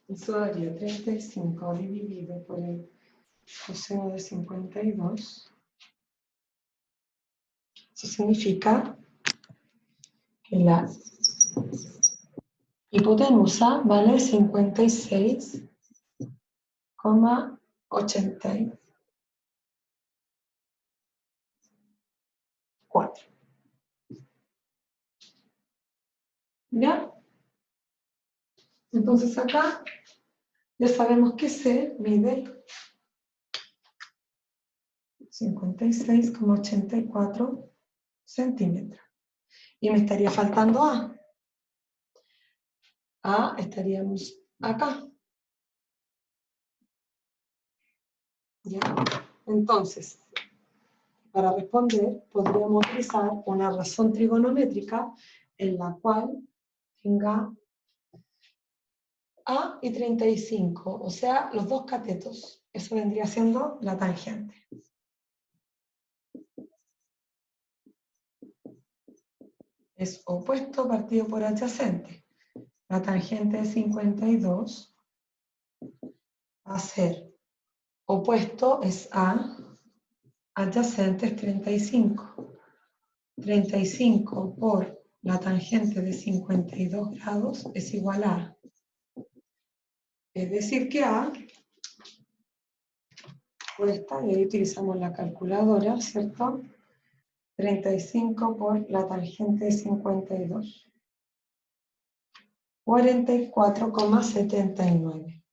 eso daría 35 dividido por el coseno de 52. Eso significa que la hipotenusa vale 56,84. ¿Ya? Entonces acá ya sabemos que C mide 56,84 centímetros. Y me estaría faltando A. A estaríamos acá. ¿Ya? Entonces, para responder, podríamos utilizar una razón trigonométrica en la cual tenga A y 35, o sea, los dos catetos. Eso vendría siendo la tangente. Es opuesto partido por adyacente. La tangente de 52 va a ser opuesto es A, adyacente es 35. 35 por la tangente de 52 grados es igual a A. Es decir que A, cuesta, y ahí utilizamos la calculadora, ¿cierto? 35 por la tangente de 52. 44,79.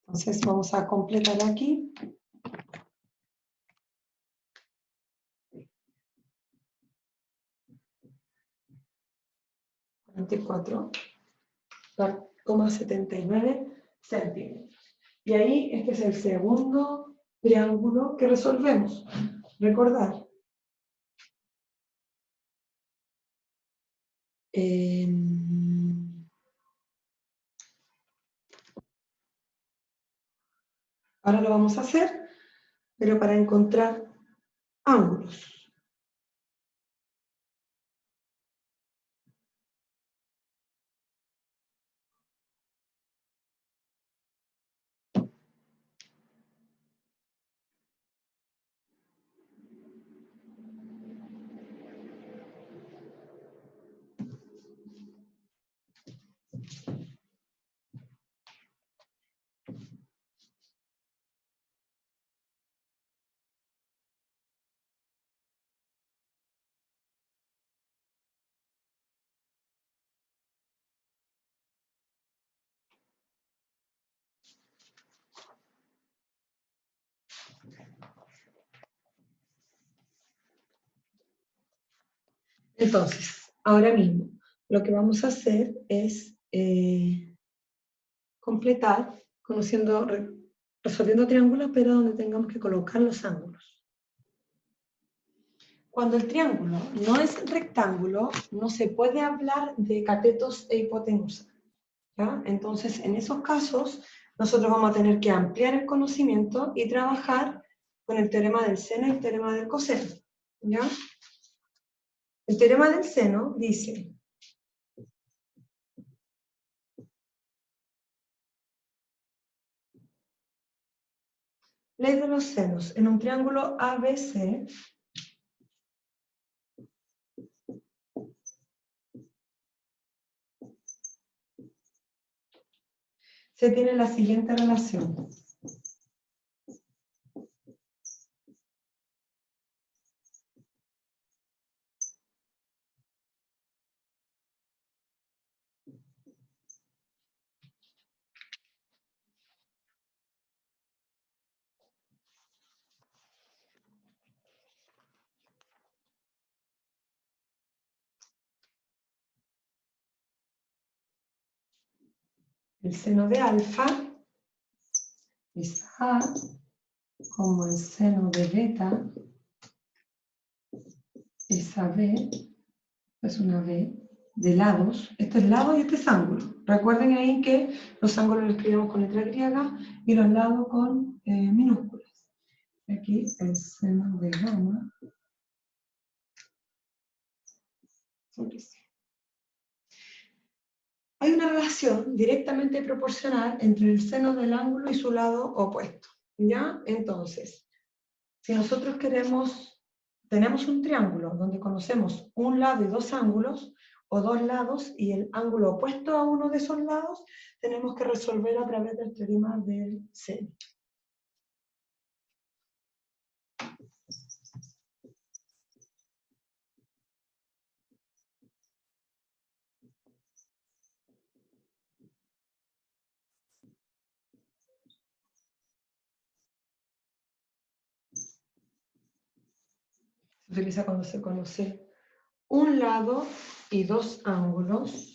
Entonces vamos a completar aquí. 44,79 centímetros. Y ahí este es el segundo triángulo que resolvemos. Recordar. Ahora lo vamos a hacer, pero para encontrar ángulos. Entonces, ahora mismo, lo que vamos a hacer es completar, resolviendo triángulos, pero donde tengamos que colocar los ángulos. Cuando el triángulo no es rectángulo, no se puede hablar de catetos e hipotenusa, ¿ya? Entonces, en esos casos, nosotros vamos a tener que ampliar el conocimiento y trabajar con el teorema del seno y el teorema del coseno, ¿ya? El teorema del seno dice: ley de los senos. En un triángulo ABC, se tiene la siguiente relación. El seno de alfa es A como el seno de beta es AB, es una B, de lados. Este es lado y este es ángulo. Recuerden ahí que los ángulos los escribimos con letra griega y los lados con minúsculas. Aquí el seno de gamma. Hay una relación directamente proporcional entre el seno del ángulo y su lado opuesto, ¿ya? Entonces, si nosotros tenemos un triángulo donde conocemos un lado y dos ángulos, o dos lados y el ángulo opuesto a uno de esos lados, tenemos que resolver a través del teorema del seno. Se utiliza cuando se conoce un lado y dos ángulos.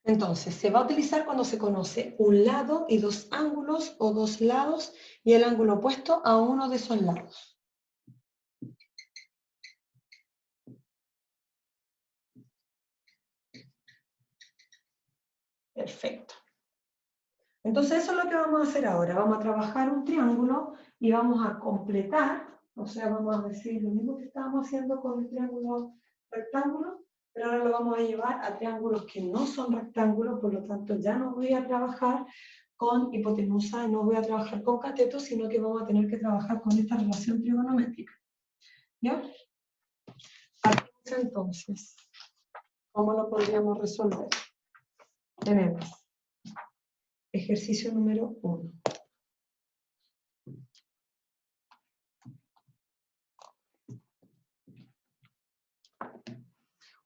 Entonces, se va a utilizar cuando se conoce un lado y dos ángulos, o dos lados y el ángulo opuesto a uno de esos lados. Perfecto. Entonces, eso es lo que vamos a hacer ahora. Vamos a trabajar un triángulo y vamos a completar, o sea, vamos a decir lo mismo que estábamos haciendo con el triángulo rectángulo, pero ahora lo vamos a llevar a triángulos que no son rectángulos, por lo tanto ya no voy a trabajar con hipotenusa, no voy a trabajar con catetos, sino que vamos a tener que trabajar con esta relación trigonométrica. ¿Ya? Entonces, ¿cómo lo podríamos resolver? Tenemos ejercicio número 1.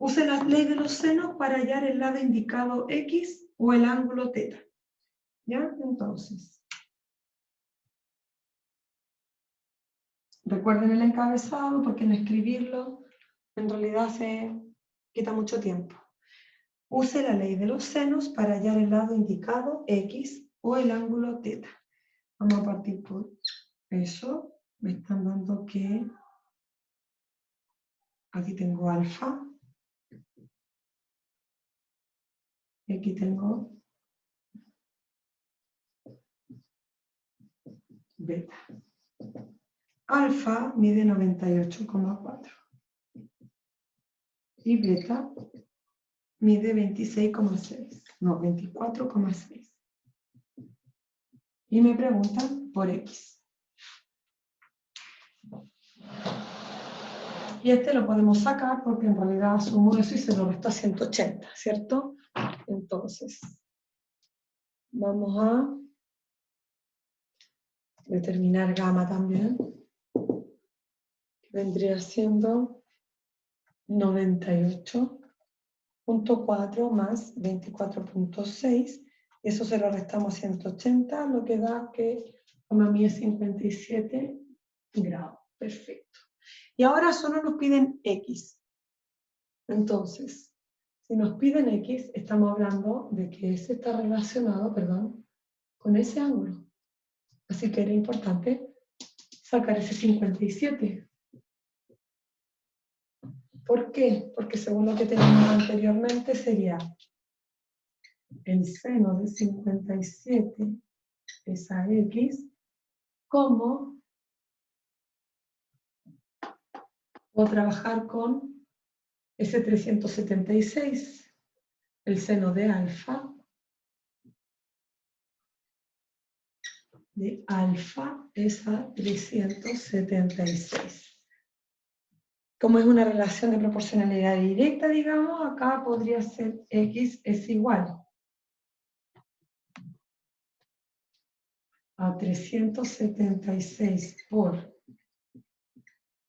Use la ley de los senos para hallar el lado indicado X o el ángulo θ. ¿Ya? Entonces, recuerden el encabezado porque en escribirlo en realidad se quita mucho tiempo. Use la ley de los senos para hallar el lado indicado X o el ángulo θ. Vamos a partir por eso. Me están dando que aquí tengo alfa. Y aquí tengo beta. Alfa mide 98,4 y beta mide 26,6, no, 24,6. Y me preguntan por X. Y este lo podemos sacar porque en realidad sumo eso y se lo resto a 180, ¿cierto? Entonces, vamos a determinar gamma también. Vendría siendo 98.4 más 24.6. Eso se lo restamos a 180, lo que da que a mí es 57 grados. Perfecto. Y ahora solo nos piden X. Entonces, si nos piden X, estamos hablando de que ese está relacionado, perdón, con ese ángulo. Así que era importante sacar ese 57. ¿Por qué? Porque según lo que teníamos anteriormente sería el seno de 57 es a X, como puedo trabajar con ese 376, el seno de alfa es a 376. Como es una relación de proporcionalidad directa, digamos, acá podría ser X es igual a 376 por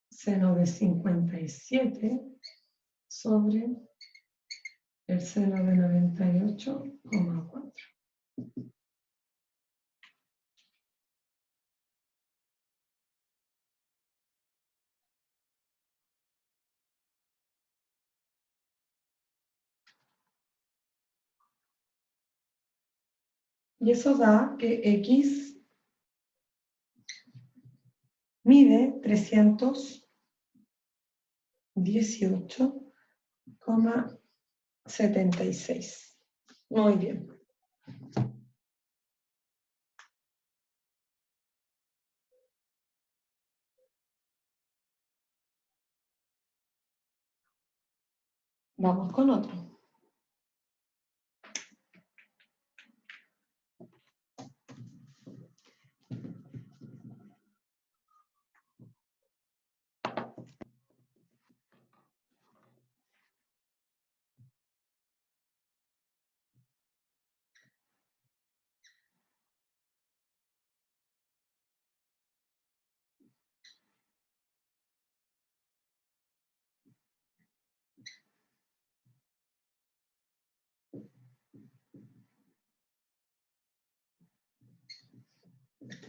seno de 57 sobre el seno de 98,4. Y eso da que X mide 318,76. Muy bien. Vamos con otro.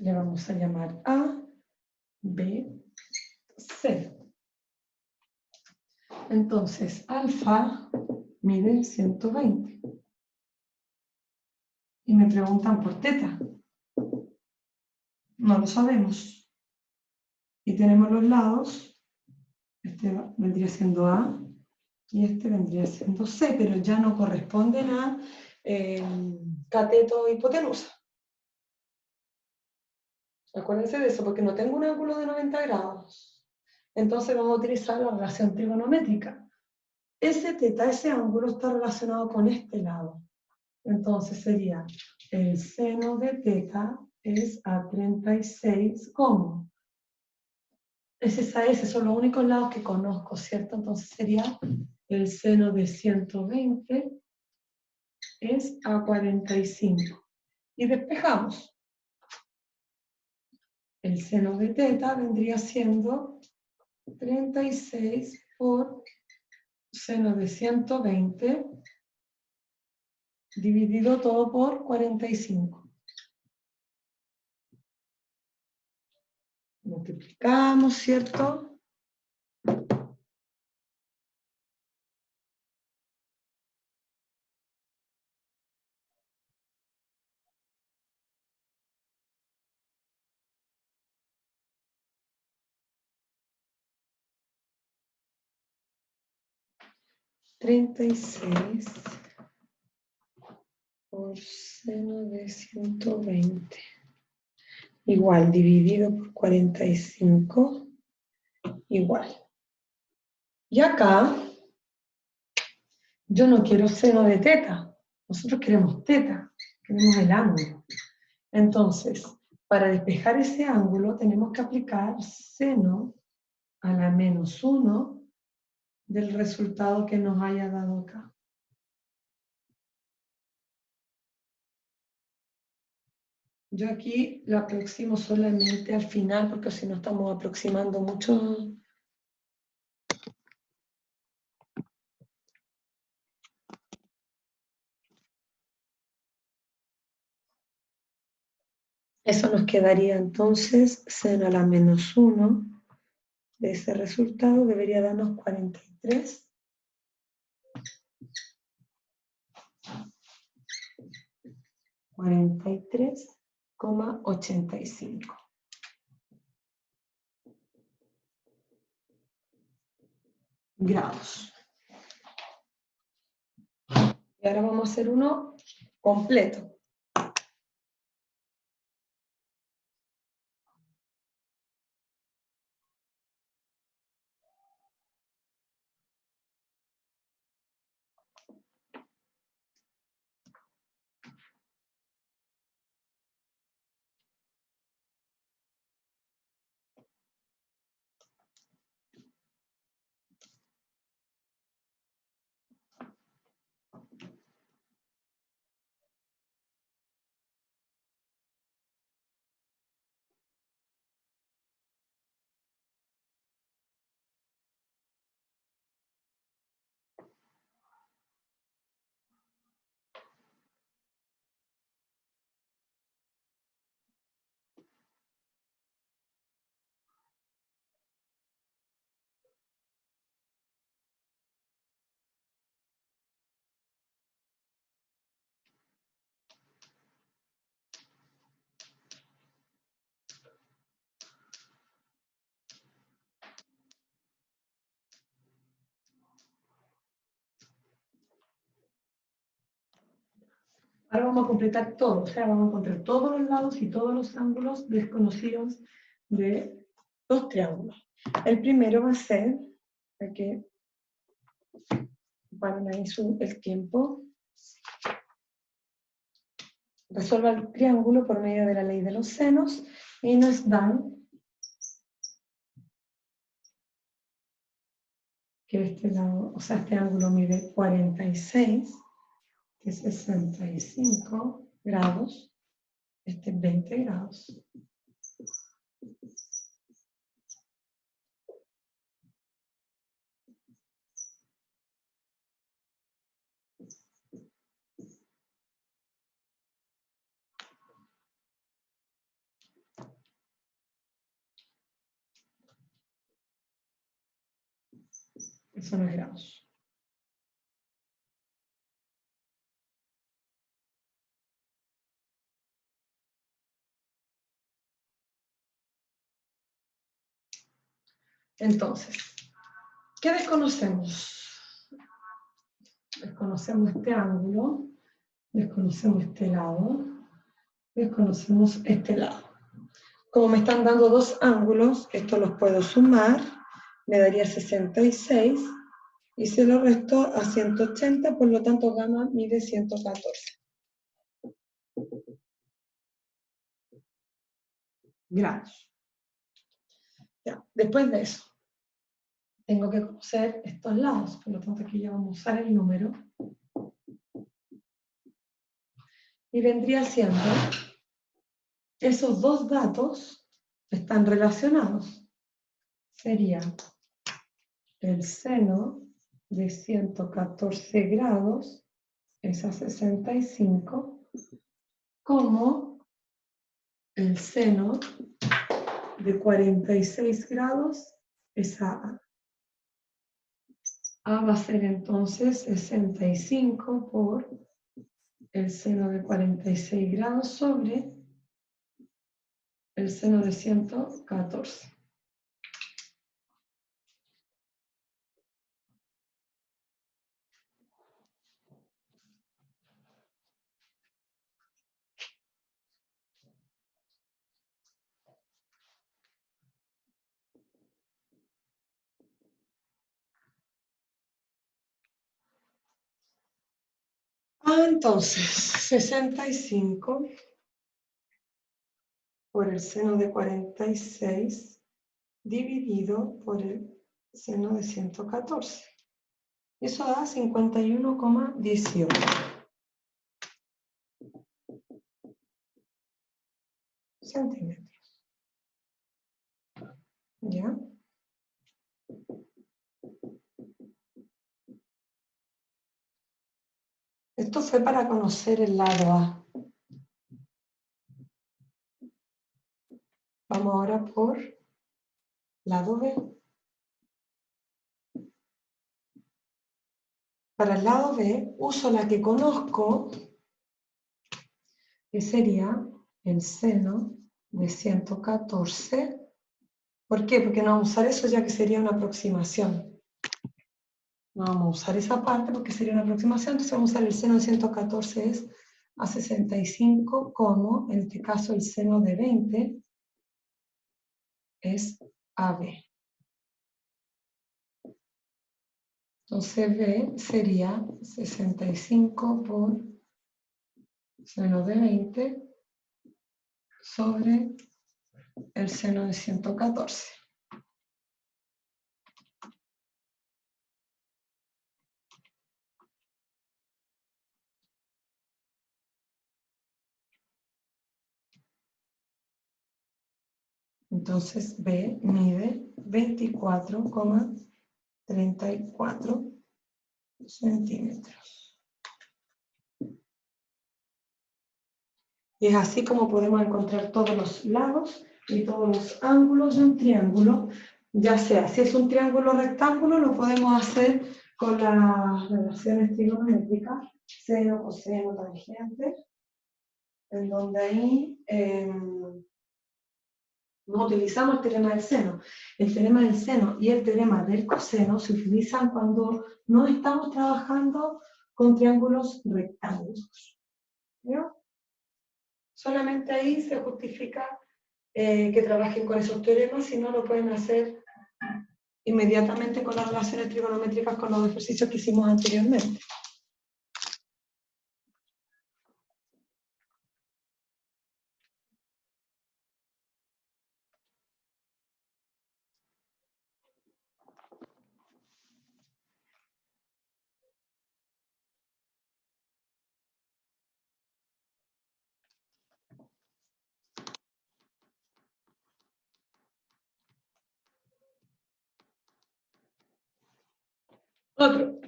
Le vamos a llamar A, B, C. Entonces, alfa mide 120. Y me preguntan por teta. No lo sabemos. Y tenemos los lados. Este vendría siendo A y este vendría siendo C, pero ya no corresponden a cateto y hipotenusa. Acuérdense de eso, porque no tengo un ángulo de 90 grados. Entonces vamos a utilizar la relación trigonométrica. Ese teta, ese ángulo está relacionado con este lado. Entonces sería el seno de teta es a 36, ¿cómo? Esos son los únicos lados que conozco, ¿cierto? Entonces sería el seno de 120 es a 45. Y despejamos. El seno de teta vendría siendo 36 por seno de 120 dividido todo por 45. Multiplicamos, ¿cierto? (36 por seno de 120 igual dividido por 45 igual). Y acá yo no quiero seno de teta, nosotros queremos teta, queremos el ángulo. Entonces, para despejar ese ángulo tenemos que aplicar seno a la menos 1 del resultado que nos haya dado acá. Yo aquí lo aproximo solamente al final, porque si no estamos aproximando mucho. Eso nos quedaría entonces seno a la menos 1 de ese resultado, debería darnos 43,85 grados. Y ahora vamos a hacer uno completo. Ahora vamos a completar todo, o sea, vamos a encontrar todos los lados y todos los ángulos desconocidos de dos triángulos. El primero va a ser, aquí, paren ahí el tiempo, resuelva el triángulo por medio de la ley de los senos y nos dan que este lado, o sea, este ángulo mide 46, que es 65 grados, este es 20 grados. Eso no es grados. Entonces, ¿qué desconocemos? Desconocemos este ángulo, desconocemos este lado, desconocemos este lado. Como me están dando dos ángulos, estos los puedo sumar, me daría 66, y se lo resto a 180, por lo tanto gamma mide 114 grados. Ya, después de eso, tengo que conocer estos lados, por lo tanto aquí ya vamos a usar el número. Y vendría siendo, esos dos datos están relacionados. Sería el seno de 114 grados es a 65, como el seno de 46 grados es a A. A va a ser entonces 65 por el seno de 46 grados sobre el seno de 114. Entonces, 65 por el seno de 46 dividido por el seno de 114. Eso da 51,18 centímetros. ¿Ya? Esto fue para conocer el lado A. Vamos ahora por lado B. Para el lado B uso la que conozco, que sería el seno de 114. ¿Por qué? Porque no vamos a usar eso ya que sería una aproximación. No vamos a usar esa parte porque sería una aproximación, entonces vamos a usar el seno de 114 es a 65, como en este caso el seno de 20 es AB. Entonces B sería 65 por seno de 20 sobre el seno de 114. Entonces B mide 24,34 centímetros. Y es así como podemos encontrar todos los lados y todos los ángulos de un triángulo, ya sea, si es un triángulo rectángulo, lo podemos hacer con las relaciones trigonométricas, seno, coseno, tangente, en donde ahí no utilizamos el teorema del seno. El teorema del seno y el teorema del coseno se utilizan cuando no estamos trabajando con triángulos rectángulos. ¿No? Solamente ahí se justifica que trabajen con esos teoremas, si no lo pueden hacer inmediatamente con las relaciones trigonométricas con los ejercicios que hicimos anteriormente. Otro.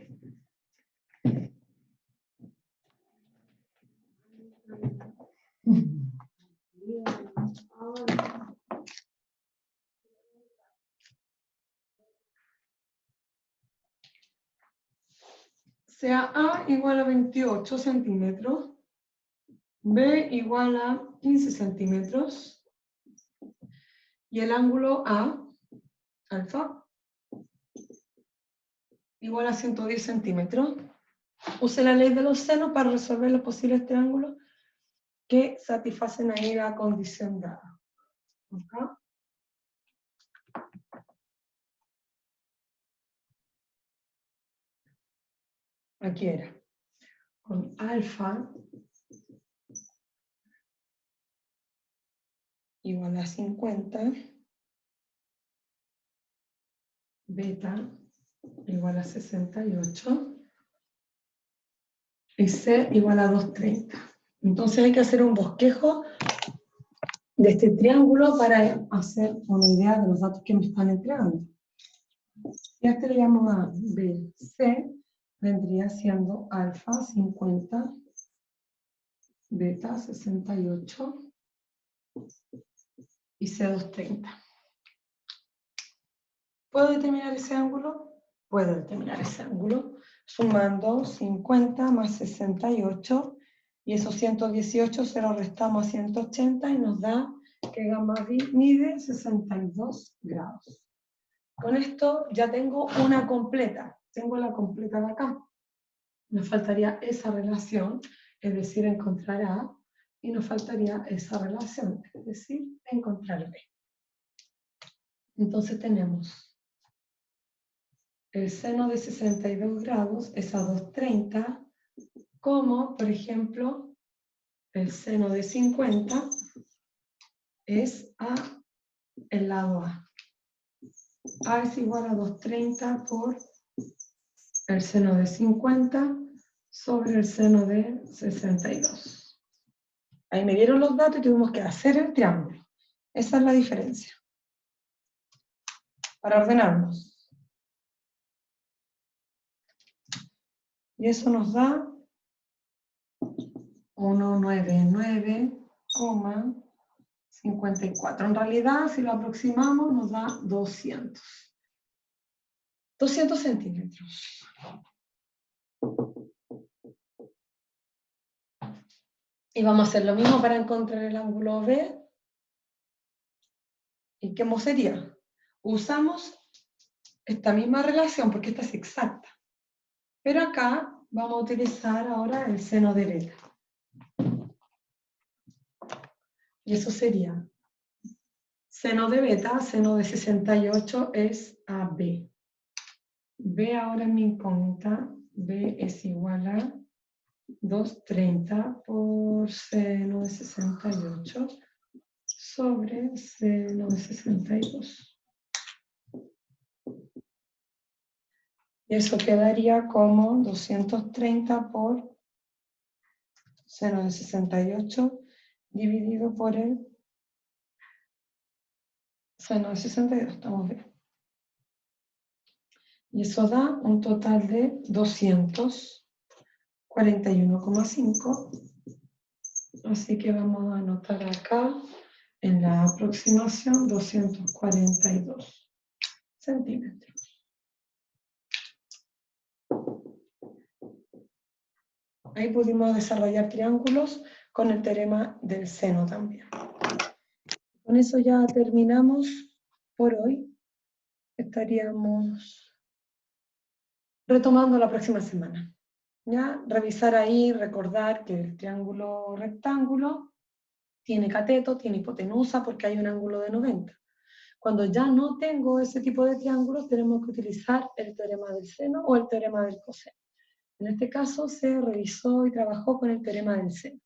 Sea A igual a 28 centímetros, B igual a 15 centímetros, y el ángulo A, alfa, igual a 110 centímetros. Use la ley de los senos para resolver los posibles triángulos que satisfacen ahí la condición dada. ¿Okay? Aquí era. Con alfa igual a 50, beta igual a 68, y C igual a 230. Entonces hay que hacer un bosquejo de este triángulo para hacer una idea de los datos que me están entregando. Y a este le llamo A, B, C, vendría siendo alfa 50, beta 68 y C2 30. ¿Puedo determinar ese ángulo? Puedo determinar ese ángulo sumando 50 más 68 y esos 118 se lo restamos a 180 y nos da que gamma mide 62 grados. Con esto ya tengo una completa. Tengo la completa de acá. Nos faltaría esa relación, es decir, encontrar A, y nos faltaría esa relación, es decir, encontrar B. Entonces tenemos el seno de 62 grados es a 230, como, por ejemplo, el seno de 50 es a el lado A. A es igual a 230 por el seno de 50 sobre el seno de 62. Ahí me dieron los datos y tuvimos que hacer el triángulo. Esa es la diferencia. Para ordenarnos. Y eso nos da 199,54. En realidad, si lo aproximamos, nos da 200. 200 centímetros. Y vamos a hacer lo mismo para encontrar el ángulo B. ¿Y cómo sería? Usamos esta misma relación porque esta es exacta. Pero acá vamos a utilizar ahora el seno de beta. Y eso sería seno de beta, seno de 68 es AB. B ahora en mi incógnita, B es igual a 230 por seno de 68 sobre seno de 62. Y eso quedaría como 230 por seno de 68 dividido por el seno de 62, estamos bien. Y eso da un total de 241,5. Así que vamos a anotar acá en la aproximación 242 centímetros. Ahí pudimos desarrollar triángulos con el teorema del seno también. Con eso ya terminamos por hoy. Estaríamos retomando la próxima semana. ¿Ya? Revisar ahí, recordar que el triángulo rectángulo tiene cateto, tiene hipotenusa porque hay un ángulo de 90. Cuando ya no tengo ese tipo de triángulos, tenemos que utilizar el teorema del seno o el teorema del coseno. En este caso se revisó y trabajó con el teorema del seno.